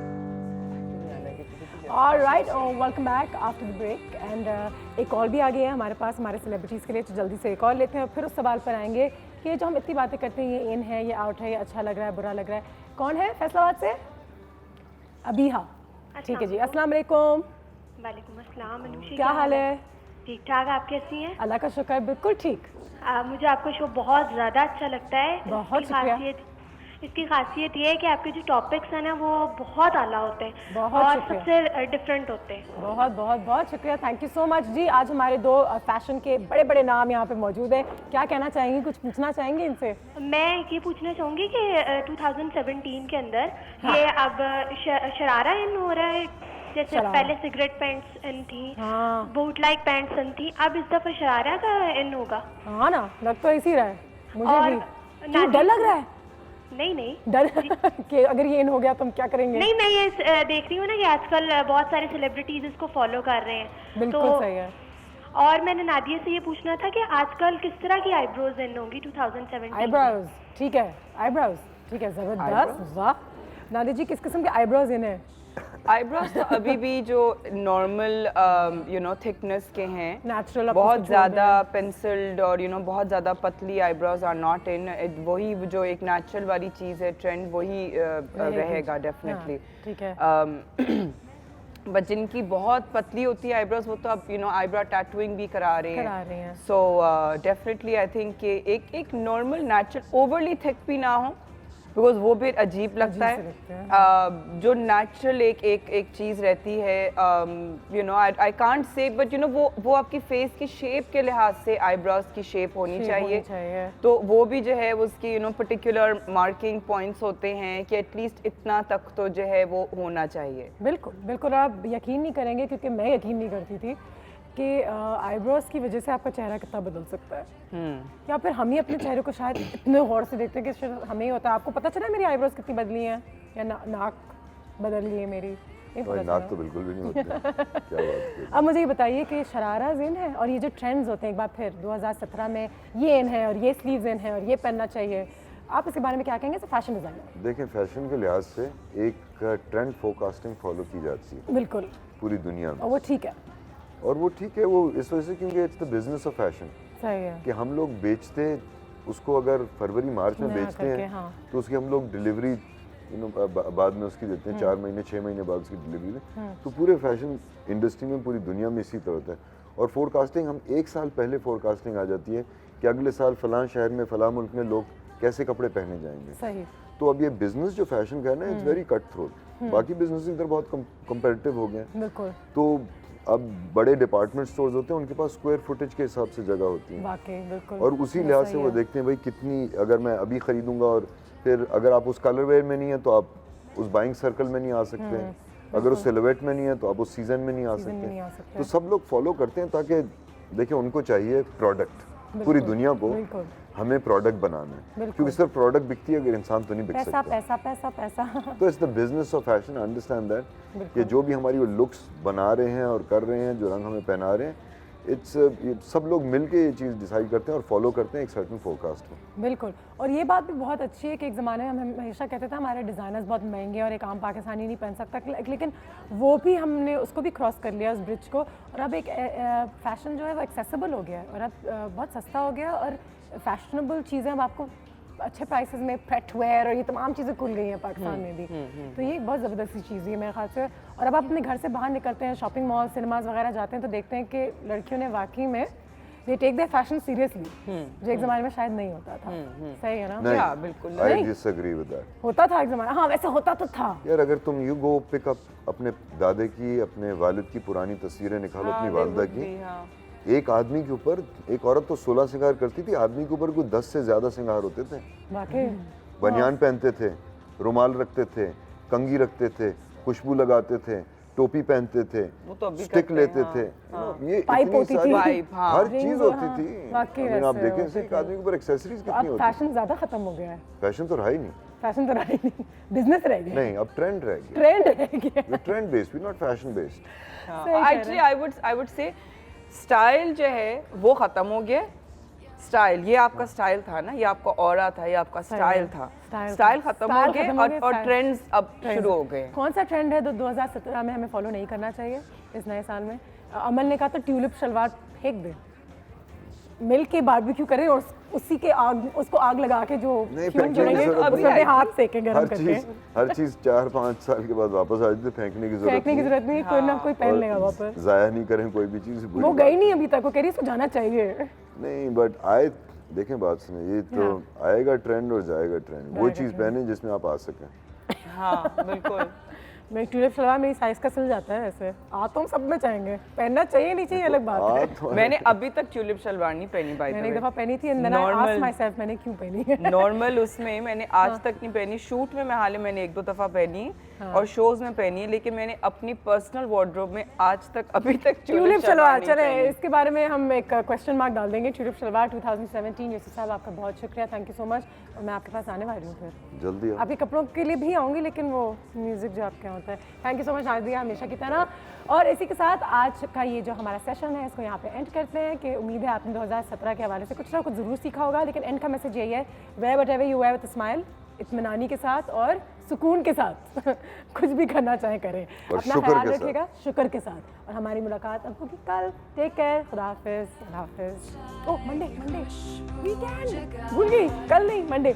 B: All right, welcome back after the break. And एक कॉल भी आ गई है हमारे पास हमारे सेलिब्रिटीज़ के लिए, तो जल्दी से एक कॉल लेते हैं और फिर उस सवाल पर आएंगे कि जो हम इतनी बातें करते हैं, ये इन है, ये आउट है, ये अच्छा लग रहा है, बुरा लग रहा है। कौन है फैसलाबाद से? अबीहा। ठीक है जी, अस्सलाम वालेकुम।
J: वालेकुम अस्सलाम अनुषी,
B: क्या हाल है?
J: ठीक ठाक, आप कैसी हैं?
B: अल्लाह का शुक्र, बिल्कुल ठीक।
J: मुझे आपका शो बहुत ज़्यादा अच्छा लगता है।
B: बहुत शुक्रिया।
J: इसकी खासियत ये है कि आपके जो टॉपिक्स हैं ना वो बहुत आला होते हैं
B: बहुत
J: और
B: शुक्रिया।
J: सबसे डिफरेंट होते हैं।
B: बहुत बहुत बहुत शुक्रिया, थैंक यू सो मच जी। आज हमारे दो फैशन के बड़े बड़े नाम यहाँ पे मौजूद हैं। क्या कहना चाहेंगी, कुछ पूछना चाहेंगे इनसे?
J: मैं ये पूछना चाहूँगी कि 2017 के अंदर ये अब शरारा इन हो रहा है, जैसे
B: शरारा।
J: पहले सिगरेट पैंट्स इन थी,
B: हाँ।
J: बूट लाइक पैंट्स इन थी, अब इस दफ़ा शरारा का इन होगा।
B: हाँ ना, लग तो इसी रहा है मुझे
J: और
B: भी। क्यों, डर लग रहा है?
J: नहीं नहीं,
B: डर कि अगर ये इन हो गया तो हम क्या करेंगे?
J: नहीं, मैं ये देख रही हूँ ना कि आजकल बहुत सारे सेलिब्रिटीज इसको फॉलो कर रहे हैं।
B: बिल्कुल सही है।
J: और मैंने नादिया से ये पूछना था कि आजकल किस तरह की आईब्रोज इन होंगी 2017?
B: आईब्रोज, ठीक है, आईब्रोज, ठीक है, जबरदस्त, वाह। नादिया जी, किस किस्म के आईब्रोज इन है?
H: आईब्रोज तो अभी भी जो नॉर्मल थिकनेस के हैं,
B: नेचुरल,
H: बहुत ज़्यादा पेंसिल्ड और बहुत ज़्यादा पतली आईब्रोज आर नॉट इन। वही जो एक नेचुरल वाली चीज़ है, ट्रेंड वही रहेगा डेफिनेटली।
B: ठीक है।
H: बट जिनकी बहुत पतली होती है आईब्रोज, वो तो अब आईब्रो टैटूइंग भी करा रहे हैं। सो डेफिनेटली आई थिंक कि एक नॉर्मल नेचुरल, ओवरली थिक भी ना हो, बिकॉज वो भी अजीब लगता है। जो नेचुरल एक चीज़ रहती है, you know I can't say, but you know वो आपकी फेस की शेप के लिहाज से आईब्रोज की शेप होनी चाहिए। तो वो भी जो है उसकी you know particular marking points होते हैं कि एटलीस्ट इतना तक तो जो है वो होना चाहिए।
B: बिल्कुल बिल्कुल, आप यकीन नहीं करेंगे, क्योंकि मैं यकीन नहीं करती थी कि आईब्रोज की वजह से आपका चेहरा कितना बदल सकता है। या फिर हम ही अपने चेहरे को शायद इतने गौर से देखते हैं कि शायद हमें ही होता है। आपको पता चला मेरी आईब्रोज कितनी बदली हैं, या नाक बदल गई है मेरी?
I: नाक तो बिल्कुल भी नहीं होती है। क्या बात है।
B: अब मुझे ये बताइए कि शरारा इन है, और ये जो ट्रेंड्स होते हैं एक बार फिर 2017 में ये इन है और ये स्लीव्स इन है और ये पहनना चाहिए, आप इसके बारे में क्या कहेंगे? फैशन डिजाइनर
I: देखें, फैशन के लिहाज से एक ट्रेंड फोरकास्टिंग फॉलो की जाती है
B: बिल्कुल
I: पूरी दुनिया में,
B: और वो ठीक है।
I: और वो ठीक है, वो इस वजह से क्योंकि it's the business of fashion.
B: सही है
I: कि हम लोग बेचते उसको, अगर फरवरी मार्च में बेचते हैं
B: हाँ।
I: तो उसकी हम लोग डिलीवरी यू नो बाद में उसकी देते हैं, 4 महीने 6 महीने बाद उसकी डिलीवरी में। तो पूरे फैशन इंडस्ट्री में पूरी दुनिया में इसी तरह होता है। और फोरकास्टिंग, हम 1 साल पहले फोरकास्टिंग आ जाती है कि अगले साल फलां शहर में फलां मुल्क में लोग कैसे कपड़े पहने जाएंगे।
B: सही।
I: तो अब ये बिजनेस जो फैशन का है ना, इट्स वेरी कट थ्रोट। बाकी बिजनेस इधर बहुत कंपेटिटिव हो गए हैं।
B: बिल्कुल।
I: तो अब बड़े डिपार्टमेंट स्टोर्स होते हैं, उनके पास स्क्वायर फुटेज के हिसाब से जगह होती है।
B: वाकई बिल्कुल।
I: और उसी लिहाज से वो देखते हैं भाई कितनी, अगर मैं अभी खरीदूंगा और फिर अगर आप उस कलर वेयर में नहीं है तो आप उस बाइंग सर्कल में नहीं आ सकते, अगर उस सिलुएट में नहीं है तो आप उस सीजन में नहीं आ सकते। तो सब लोग फॉलो करते हैं ताकि देखिए उनको चाहिए प्रोडक्ट, पूरी दुनिया को हमें प्रोडक्ट बनाना है, क्योंकि सिर्फ प्रोडक्ट बिकती है, अगर इंसान तो नहीं बिक सकता।
B: पैसा पैसा पैसा पैसा।
I: तो it's the business of fashion, understand that कि जो भी हमारी वो लुक्स बना रहे हैं और कर रहे हैं, जो रंग हमें पहना रहे हैं, इट्स सब लोग मिलके ये चीज़ डिसाइड करते हैं और फॉलो करते हैं एक सर्टेन फोरकास्ट को।
B: बिल्कुल। और ये बात भी बहुत अच्छी है कि एक ज़माने में हम हमेशा कहते थे हमारे डिज़ाइनर्स बहुत महंगे और एक आम पाकिस्तानी नहीं पहन सकता, लेकिन वो भी हमने उसको भी क्रॉस कर लिया उस ब्रिज को, और अब एक फ़ैशन जो है वो एक्सेसिबल हो गया है और अब बहुत सस्ता हो गया, और फैशनेबल चीज़ें अब आपको अच्छे प्राइसेस में, पेट वेयर और ये तमाम चीज़ें खुल गई हैं पाकिस्तान में भी। तो ये एक बहुत ज़बरदस्त चीज़ है मेरे ख्याल से। और अब आप अपने घर से बाहर निकलते हैं, शॉपिंग मॉल, सिनेमाज वगैरह जाते हैं, तो देखते हैं कि लड़कियों ने वाकई में they take their fashion seriously, जो एक ज़माने में शायद नहीं होता था। सही है ना?
I: नहीं,
H: बिल्कुल
I: आई डिसएग्री विद दैट।
B: होता था एक ज़माना, हाँ वैसे होता तो था
I: यार। अगर तुम यू गो पिक अप अपने दादे की, अपने वालिद की पुरानी तस्वीरें निकालो, अपनी वालदा की, एक आदमी के ऊपर, एक औरत तो 16 श्रृंगार करती थी, आदमी के ऊपर कोई 10 से ज्यादा श्रृंगार होते थे। बनियान पहनते थे, रुमाल रखते थे, कंगी रखते थे, खुशबू लगाते थे, टोपी पहनते थे, स्टिक लेते थे, ये इतनी सारी हर चीज होती थी। आप देखें एक आदमी के ऊपर एक्सेसरीज कितनी होती है।
B: फैशन ज्यादा खत्म हो गया है।
I: फैशन तो रहा ही नहीं,
B: फैशन तो रहा ही नहीं, बिजनेस रह गया।
I: नहीं, अब ट्रेंड रह गया।
B: ट्रेंड रह गया,
I: trend based, we not fashion based.
H: Actually I would say style जो है वो खत्म हो गया। स्टाइल, ये आपका स्टाइल था ना, ये आपका ऑरा था, ये आपका स्टाइल था। स्टाइल खत्म हो गए और ट्रेंड्स अब शुरू हो गए।
B: कौन सा ट्रेंड है 2017 में हमें फॉलो नहीं करना चाहिए इस नए साल में? अमल ने कहा था ट्यूलिप शलवार फेंक दे, मिल के बारबेक्यू करें और उसी के उसको आग लगा के जो फ्यूम जुड़ेंगे उसमें हाथ सेके गरम करके।
I: हर चीज 4-5 साल के बाद वापस आ जाती है, फेंकने की जरूरत
B: नहीं, कोई ना कोई पहन लेगा वापस।
I: जाया नहीं करें कोई भी चीज।
B: वो गई नहीं अभी तक, वो कह रही इसको जाना चाहिए।
I: नहीं, बट आए, देखें बात सुने, ये तो आएगा ट्रेंड और जाएगा ट्रेंड। वो चीज पहने जिसमें आप आ सकें।
H: हाँ बिल्कुल।
B: मैं ट्यूलिप शलवार मेरी साइज का सिल जाता है ऐसे। तो हम सब में चाहेंगे, पहनना चाहिए नहीं चाहिए अलग बात है।
H: मैंने अभी तक ट्यूलिप शलवार नहीं पहनी, बाय द वे।
B: मैंने एक दफा पहनी थी, and I asked my self मैंने क्यों पहनी है।
H: नॉर्मल उसमें मैंने आज तक नहीं पहनी, शूट में मैं हाल ही मैंने 1-2 दफा पहनी और शोज में पहनी है, लेकिन मैंने अपनी पर्सनल वार्डरोब में आज तक अभी तक
B: ट्यूलिप शलवार। चले इसके बारे में हम एक क्वेश्चन मार्क डाल देंगे। ट्यूलिप शलवार 2017। यूसुफ साहब आपका बहुत शुक्रिया, थैंक यू सो मच। और मैं आपके पास आने वाली हूँ फिर
I: जल्दी।
B: आपके कपड़ों के लिए भी आऊँगी, लेकिन वो म्यूजिक जो आपके होता है। Thank you so much Adiya, हमेशा की तरह। और इसी के साथ आज का ये जो हमारा सेशन है इसको यहाँ पे एंड करते हैं। कि उम्मीद है आपने 2017 के हवाले से कुछ ना कुछ ज़रूर सीखा होगा, लेकिन एंड का मैसेज यही है, wear whatever you wear with smile, इत्मीनानी के साथ और सुकून के साथ कुछ भी करना चाहे करें, अपना ख्याल रखिएगा, शुक्र के साथ। और हमारी मुलाकात अब होगी कल। टेक केयर, खुदा हाफिज़। ओह मंडे वीकेंड, भूल गई, कल नहीं मंडे।